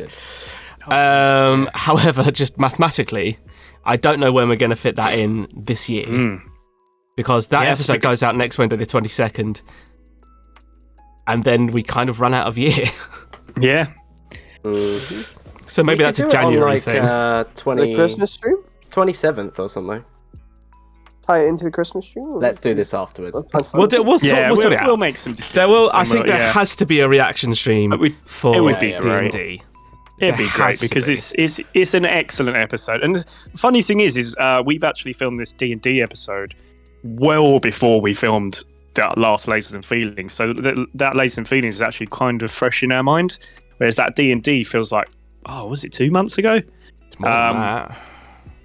However, just mathematically, I don't know when we're going to fit that in this year because that episode goes out next Wednesday, the 22nd, and then we kind of run out of year. Yeah. So maybe that's a January thing. The Christmas stream, 27th or something. Tie it into the Christmas stream? Let's do this afterwards. We'll sort it out. We'll make some decisions. I think there has to be a reaction stream for it would be D&D. It'd be great because it's an excellent episode. And the funny thing is we've actually filmed this D&D episode well before we filmed that last Lasers and Feelings. So that Lasers and Feelings is actually kind of fresh in our mind, whereas that D&D feels like, was it 2 months ago? It's more than that.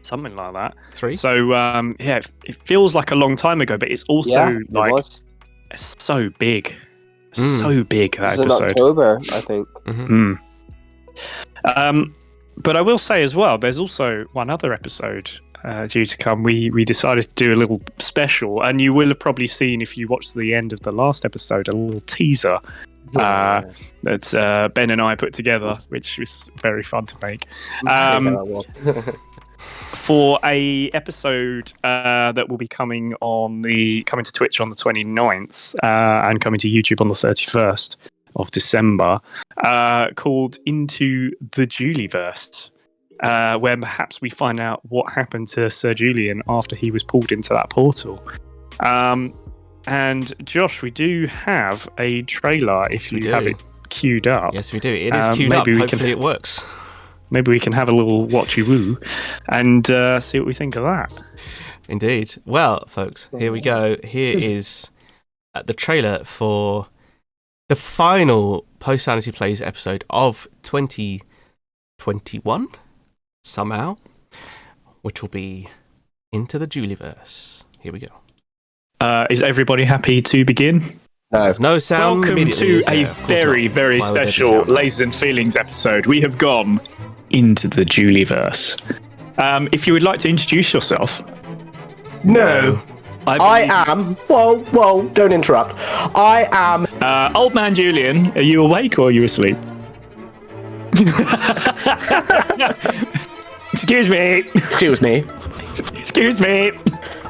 Something like that. 3. So it feels like a long time ago, but it's also it's so big, so big that episode. In October, I think. But I will say as well, there's also one other episode due to come. We decided to do a little special, and you will have probably seen if you watched the end of the last episode a little teaser that Ben and I put together, which was very fun to make. For a episode that will be coming to Twitch on the 29th and coming to YouTube on the 31st of December, called Into the Julieverse, where perhaps we find out what happened to Sir Julian after he was pulled into that portal. And Josh, we do have a trailer if you have it queued up. Yes, we do. It is queued up. Hopefully it works. Maybe we can have a little watchy-woo and see what we think of that. Indeed. Well, folks, here we go. Here is the trailer for the final Post-Sanity Plays episode of 2021, somehow, which will be Into the Julieverse. Here we go. Is everybody happy to begin? There's no sound. Welcome to a very, very special Lasers and Feelings episode. We have gone into the Julieverse. If you would like to introduce yourself. No. I am. Whoa, don't interrupt. I am. Old man Julian, are you awake or are you asleep? Excuse me.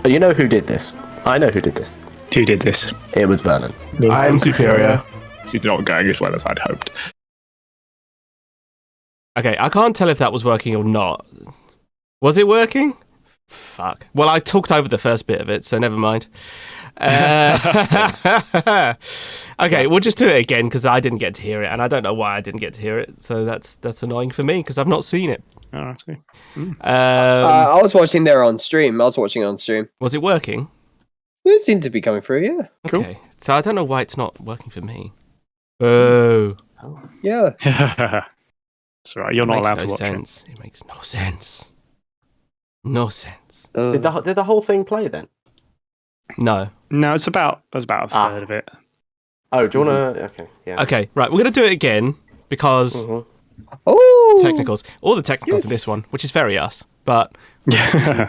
You know who did this? I know who did this. Who did this? It was Vernon. I am superior. This is not going as well as I'd hoped. Okay, I can't tell if that was working or not. Was it working? Fuck. Well, I talked over the first bit of it, so never mind. Okay, we'll just do it again because I didn't get to hear it, and I don't know why I didn't get to hear it. So that's annoying for me because I've not seen it. Oh, that's good. I was watching there on stream. Was it working? It seemed to be coming through. Yeah. Okay. Cool. So I don't know why it's not working for me. Oh. Yeah. That's right. You're not allowed to watch it. It makes no sense. No sense. Did the whole thing play then? No. No, it's about a third of it. Oh, do you want to? Okay, yeah. Okay, right. We're gonna do it again because technicals, all the technicals in this one, which is very us. But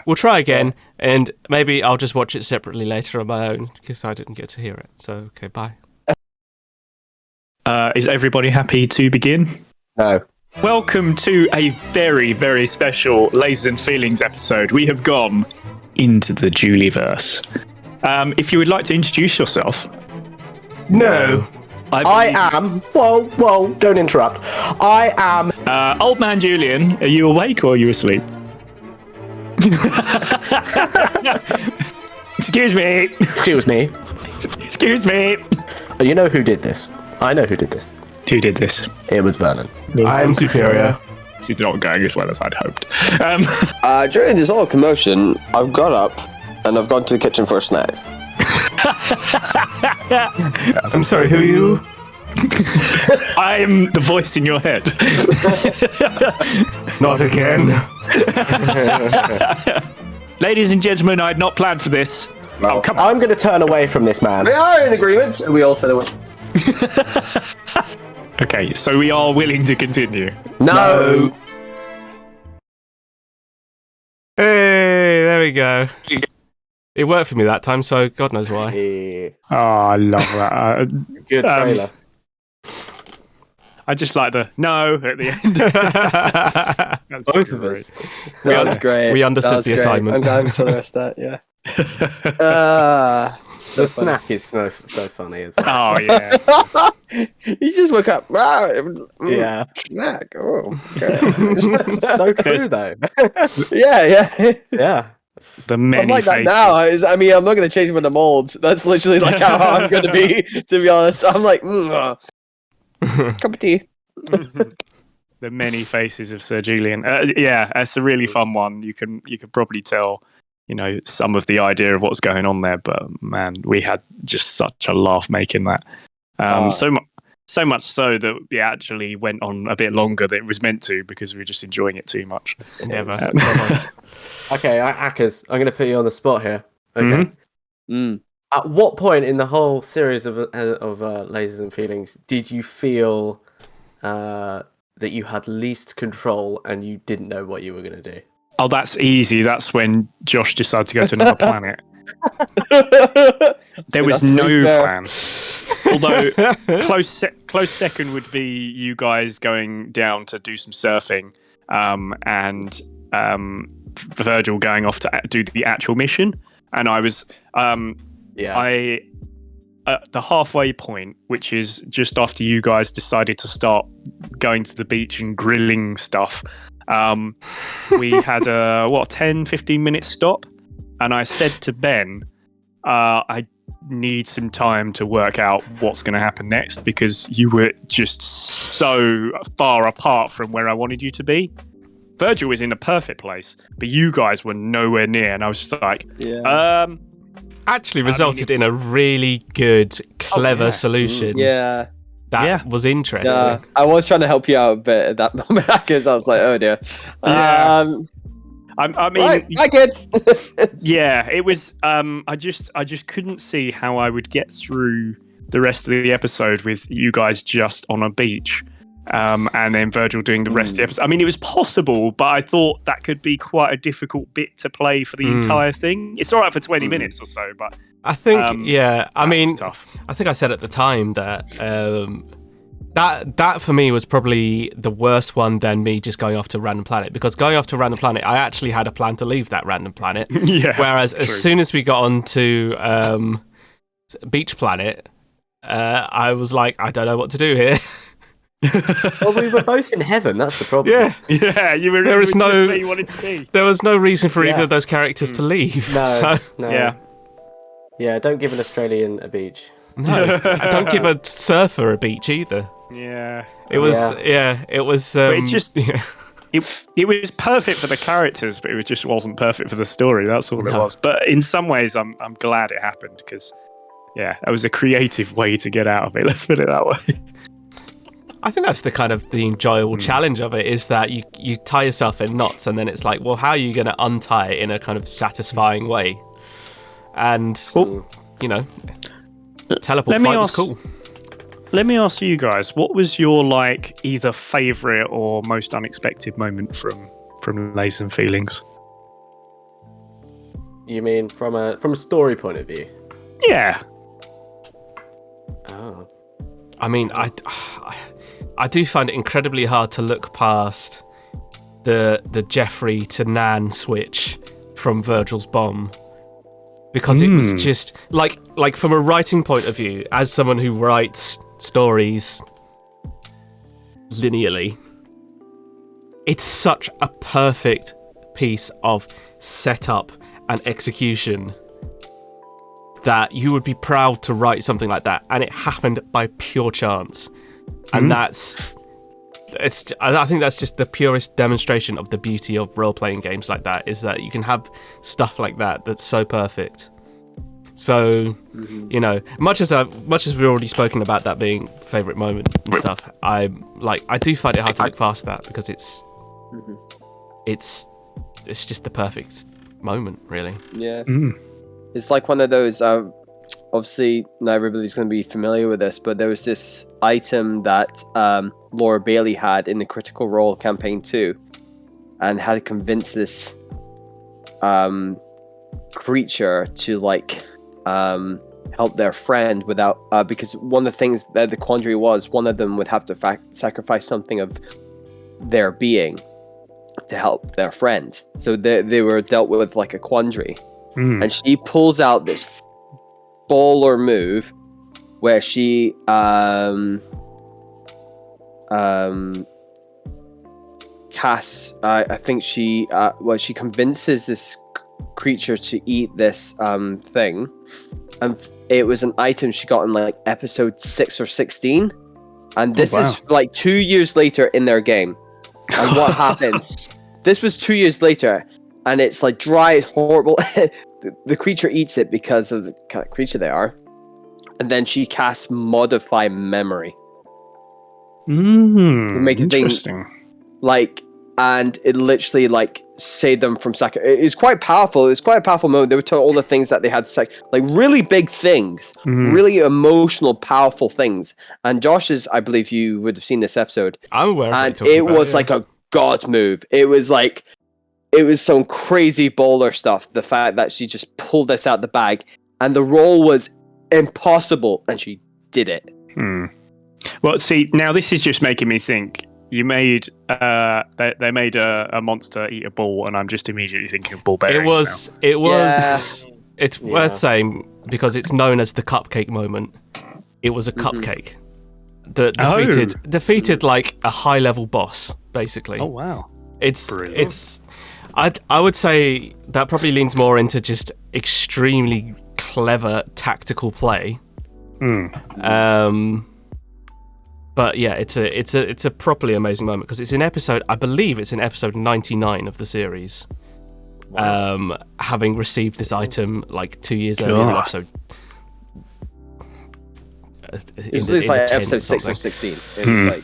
we'll try again, and maybe I'll just watch it separately later on my own because I didn't get to hear it. So okay, bye. Is everybody happy to begin? No. Welcome to a very, very special Lasers and Feelings episode. We have gone into the Julieverse. If you would like to introduce yourself. No. I am. Whoa, don't interrupt. I am. Old man Julian, are you awake or are you asleep? Excuse me. Excuse me. Excuse me. You know who did this? I know who did this. Who did this? It was Vernon. I'm superior. This is not going as well as I'd hoped. During this whole commotion, I've got up and I've gone to the kitchen for a snack. I'm sorry, who are you? I am the voice in your head. Not again. Ladies and gentlemen, I had not planned for this. Well, come on. I'm going to turn away from this man. We are in agreement. We all turn away. Okay, so we are willing to continue. No. Hey, there we go. It worked for me that time, so God knows why. Yeah. Oh, I love that. Good trailer. I just like the no at the end. Both of us. That's great. We understood the assignment. I'm so rest that, yeah. The snack is so funny as well. Oh, yeah. You just woke up. Yeah. Snack. Oh, okay. So true, though. Yeah. Yeah. The many I'm like faces. that now. I mean, I'm not going to change with the molds. That's literally like how I'm going to be, to be honest. I'm like, cup of tea. The many faces of Sir Julian. Yeah, it's a really fun one. You can probably tell, some of the idea of what's going on there. But man, we had just such a laugh making that. So much so that we actually went on a bit longer than it was meant to because we were just enjoying it too much. Never. Okay, Akers, I'm going to put you on the spot here. Okay. Mm-hmm. At what point in the whole series of Lasers and Feelings did you feel that you had least control and you didn't know what you were going to do? Oh, that's easy. That's when Josh decided to go to another planet. There was no plan. Although close second would be you guys going down to do some surfing, and Virgil going off to do the actual mission, and I was at the halfway point, which is just after you guys decided to start going to the beach and grilling stuff. We had a 10-15 minute stop, and I said to Ben, I need some time to work out what's going to happen next because you were just so far apart from where I wanted you to be. Virgil was in a perfect place, but you guys were nowhere near, and I was just like, actually resulted in a really good, clever solution. Yeah. That was interesting. Yeah. I was trying to help you out a bit at that moment because I was like, oh dear. I mean, right, hi kids. Yeah, it was. I just couldn't see how I would get through the rest of the episode with you guys just on a beach, and then Virgil doing the rest of the episode. I mean, it was possible, but I thought that could be quite a difficult bit to play for the entire thing. It's all right for 20 minutes or so, but I think, I mean, tough. I think I said at the time that that for me was probably the worst one than me just going off to a random planet, because going off to a random planet, I actually had a plan to leave that random planet. Yeah. Whereas as soon as we got onto Beach Planet, I was like, I don't know what to do here. Well, we were both in heaven. That's the problem. Yeah. You were. There was no. Just where you wanted to be. There was no reason for either of those characters to leave. No. Yeah. Yeah. Don't give an Australian a beach. No. Don't give a surfer a beach either. Yeah. It was. Yeah. It was. But it just. It was perfect for the characters, but it just wasn't perfect for the story. That's all it was. But in some ways, I'm glad it happened because, that was a creative way to get out of it. Let's put it that way. I think that's the kind of the enjoyable challenge of it is that you tie yourself in knots, and then it's like, well, how are you going to untie it in a kind of satisfying way? And teleport fight was cool. Let me ask you guys, what was your either favourite or most unexpected moment from Lays and Feelings? You mean from a story point of view? Yeah. Oh. I mean, I do find it incredibly hard to look past the Jeffrey to Nan switch from Virgil's bomb. Because it was just like from a writing point of view, as someone who writes stories linearly, it's such a perfect piece of setup and execution that you would be proud to write something like that, and it happened by pure chance. And I think that's just the purest demonstration of the beauty of role-playing games like that, is that you can have stuff like that that's so perfect. So, much as we've already spoken about that being favourite moment and stuff, I do find it hard to look past that because it's just the perfect moment, really. Yeah. It's like one of those, obviously not everybody's going to be familiar with this, but there was this item that Laura Bailey had in the Critical Role campaign 2 and had to convince this creature to help their friend without because one of the things that the quandary was, one of them would have to sacrifice something of their being to help their friend, so they were dealt with like a quandary. And she pulls out this baller move where she casts I think she she convinces this creature to eat this thing, and it was an item she got in episode 6 or 16, and this is 2 years later in their game. And what happens, this was 2 years later, and it's dry, horrible. The creature eats it because of the kind of creature they are, and then she casts Modify Memory. Make it interesting. And it literally saved them from It's quite powerful. It's quite a powerful moment. They were telling all the things that they had to really big things, really emotional, powerful things. And Josh's, I believe you would have seen this episode. I'm aware. And it was a god move. It was some crazy bowler stuff. The fact that she just pulled this out the bag, and the role was impossible, and she did it. Well, see, now this is just making me think. You made they made a monster eat a ball, and I'm just immediately thinking of ball bearings. It's worth saying because it's known as the cupcake moment. It was a cupcake that defeated a high level boss, basically. Oh wow! It's I would say that probably leans more into just extremely clever tactical play. But yeah, it's a properly amazing moment because it's in episode, I believe it's in episode 99 of the series. Wow. Having received this item 2 years earlier in episode. It was episode 6 or 16. It was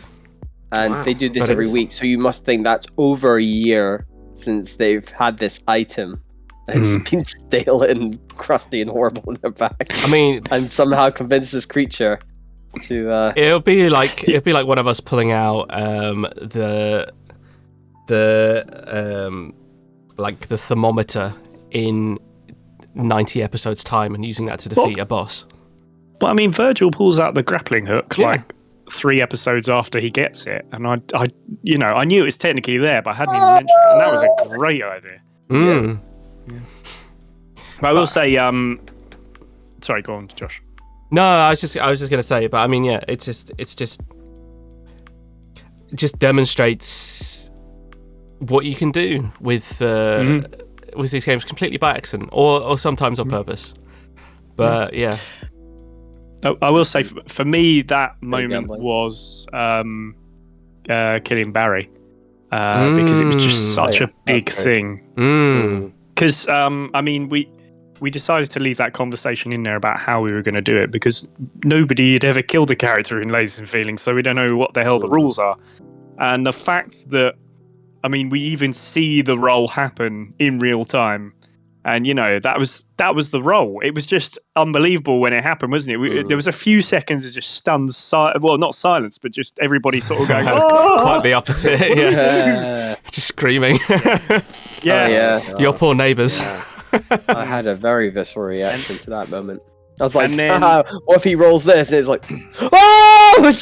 and they do this every week, so you must think that's over a year since they've had this item. And it's been stale and crusty and horrible in their back. I mean, and somehow convince this creature to it'll be like one of us pulling out the thermometer in 90 episodes time and using that to defeat a boss. But I mean, Virgil pulls out the grappling hook 3 episodes after he gets it, and I knew it was technically there, but I hadn't even mentioned it, and that was a great idea. Yeah. But I will say, sorry, go on, Josh. No, I was just going to say, but I mean, yeah, it's just just demonstrates what you can do with these games completely by accident or sometimes on purpose. But yeah. I will say, for me, that moment was killing Barry, because it was just such a big thing. Because I mean, we decided to leave that conversation in there about how we were going to do it, because nobody had ever killed a character in Lasers and Feelings, so we don't know what the hell the rules are. And the fact that, I mean, we even see the roll happen in real time. And, you know, that was the role. It was just unbelievable when it happened, wasn't it? There was a few seconds of just stunned well, not silence, but just everybody sort of going, oh! Quite the opposite. Yeah. Just screaming. Yeah. Your poor neighbours. Yeah. I had a very visceral reaction to that moment. I was like, what if he rolls this? And it's like, oh!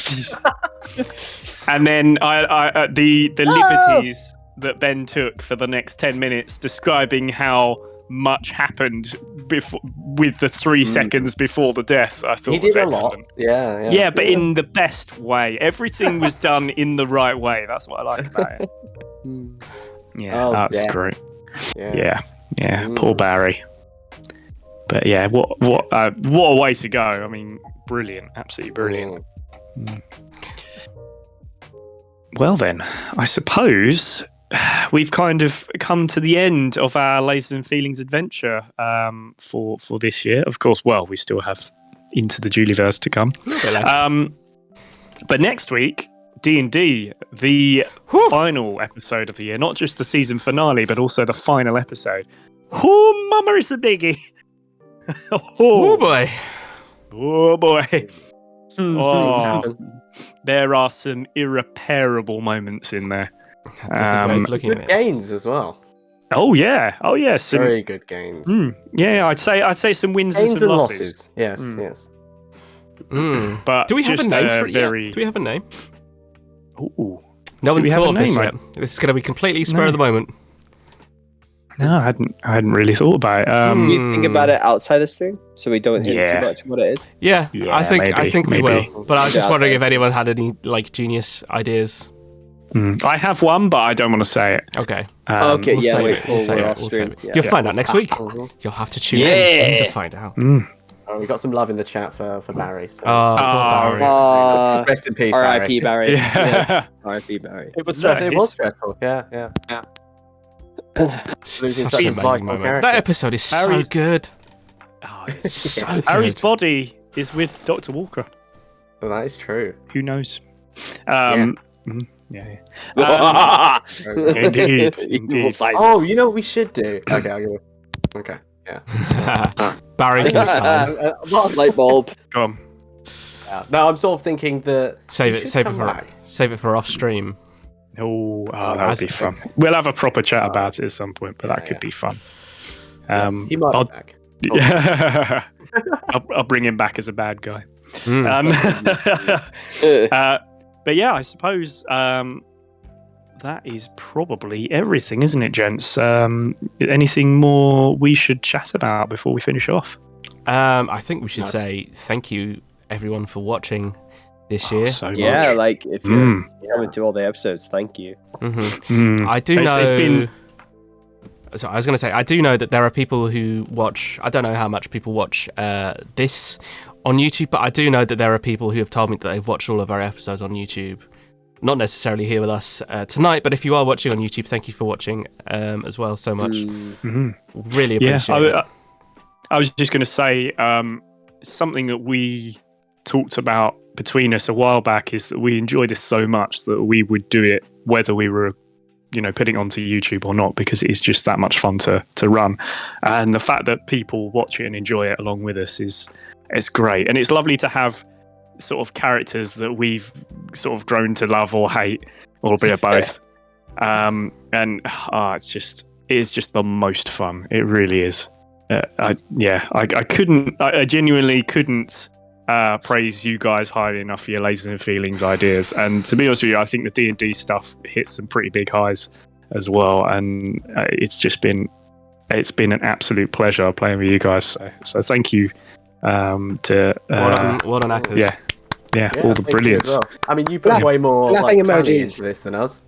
And then the liberties that Ben took for the next 10 minutes describing how much happened with the 3 seconds before the death, I thought was excellent. Yeah, but in the best way. Everything was done in the right way. That's what I like about it. That's great. Yeah. Poor Barry. But yeah, what a way to go. I mean, brilliant, absolutely brilliant. Well then, I suppose we've kind of come to the end of our Lasers and Feelings adventure for this year. Of course, well, we still have Into the Juliverse to come. But next week, D&D, the final episode of the year, not just the season finale, but also the final episode. Oh, mama, it's a biggie. Oh boy. There are some irreparable moments in there. Good gains as well. Oh yeah, some very good gains. Yeah, I'd say some wins and some losses. Yes. But do we have a name for it yet? Do we have a name? Ooh. No one's thought of this yet. This is going to be completely spur of the moment. No, I hadn't really thought about it. You think about it outside the stream, so we don't hint too much what it is. Yeah, I think we will. But I was just wondering if anyone had any genius ideas. I have one, but I don't want to say it. Okay. Wait till we're off stream. You'll find out next week. You'll have to tune in to find out. We got some love in the chat for Barry. So. Barry. Rest in peace, R.I.P. Barry. R.I.P. Barry. It was stressful. Yeah. Such an amazing moment. That episode is so good. Oh, it's so good. Harry's body is with Dr. Walker. Well, that is true. Who knows? Indeed. Oh, you know what we should do? Okay, I'll go. Okay, yeah. Barry can sign. Light bulb. Go on. No, I'm sort of thinking that save it for off stream. Oh, that would be fun. We'll have a proper chat about it at some point, but that could be fun. He might be back. Yeah. I'll bring him back as a bad guy. But yeah, I suppose that is probably everything, isn't it, gents? Anything more we should chat about before we finish off? I think we should say thank you, everyone, for watching this year. So much. Yeah, like if you're coming to all the episodes, thank you. I do know. It's been... So I was going to say, I do know that there are people who watch. I don't know how much people watch this on YouTube, but I do know that there are people who have told me that they've watched all of our episodes on YouTube. Not necessarily here with us tonight, but if you are watching on YouTube, thank you for watching as well so much. Really appreciate it. I was just going to say something that we talked about between us a while back is that we enjoy this so much that we would do it whether we were putting it onto YouTube or not, because it is just that much fun to run. And the fact that people watch it and enjoy it along with us it's great. And it's lovely to have sort of characters that we've sort of grown to love or hate, or a bit of both. It is just the most fun. It really is. I genuinely couldn't praise you guys highly enough for your Lasers and Feelings ideas. And to be honest with you, I think the D&D stuff hits some pretty big highs as well. And it's been an absolute pleasure playing with you guys. So thank you to what an actors. all the brilliance. Well. I mean, you put way more laughing planning emojis into this than us.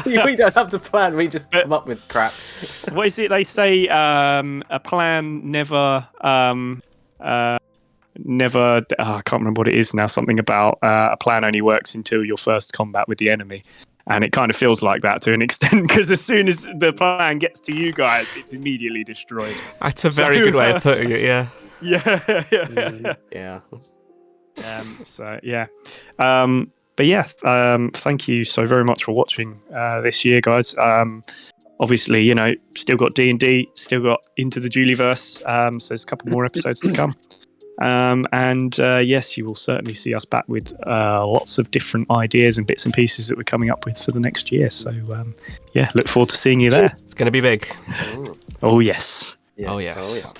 We don't have to plan. We just come up with crap. What is it they say? A plan never. Never. I can't remember what it is now. Something about a plan only works until your first combat with the enemy. And it kind of feels like that to an extent, because as soon as the plan gets to you guys, it's immediately destroyed. That's a very good way of putting it, yeah. Yeah. So, yeah. But yeah, thank you so very much for watching this year, guys. Obviously, you know, still got D&D, still got Into the Julieverse, so there's a couple more episodes to come. Yes, you will certainly see us back with lots of different ideas and bits and pieces that we're coming up with for the next year. So, yeah, look forward to seeing you there. It's going to be big. Oh, yes. Oh, yes. Oh, yeah.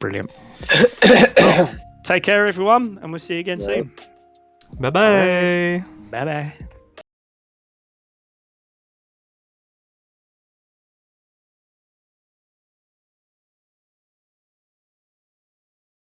Brilliant. Well, take care, everyone, and we'll see you again soon. Bye-bye. Bye-bye.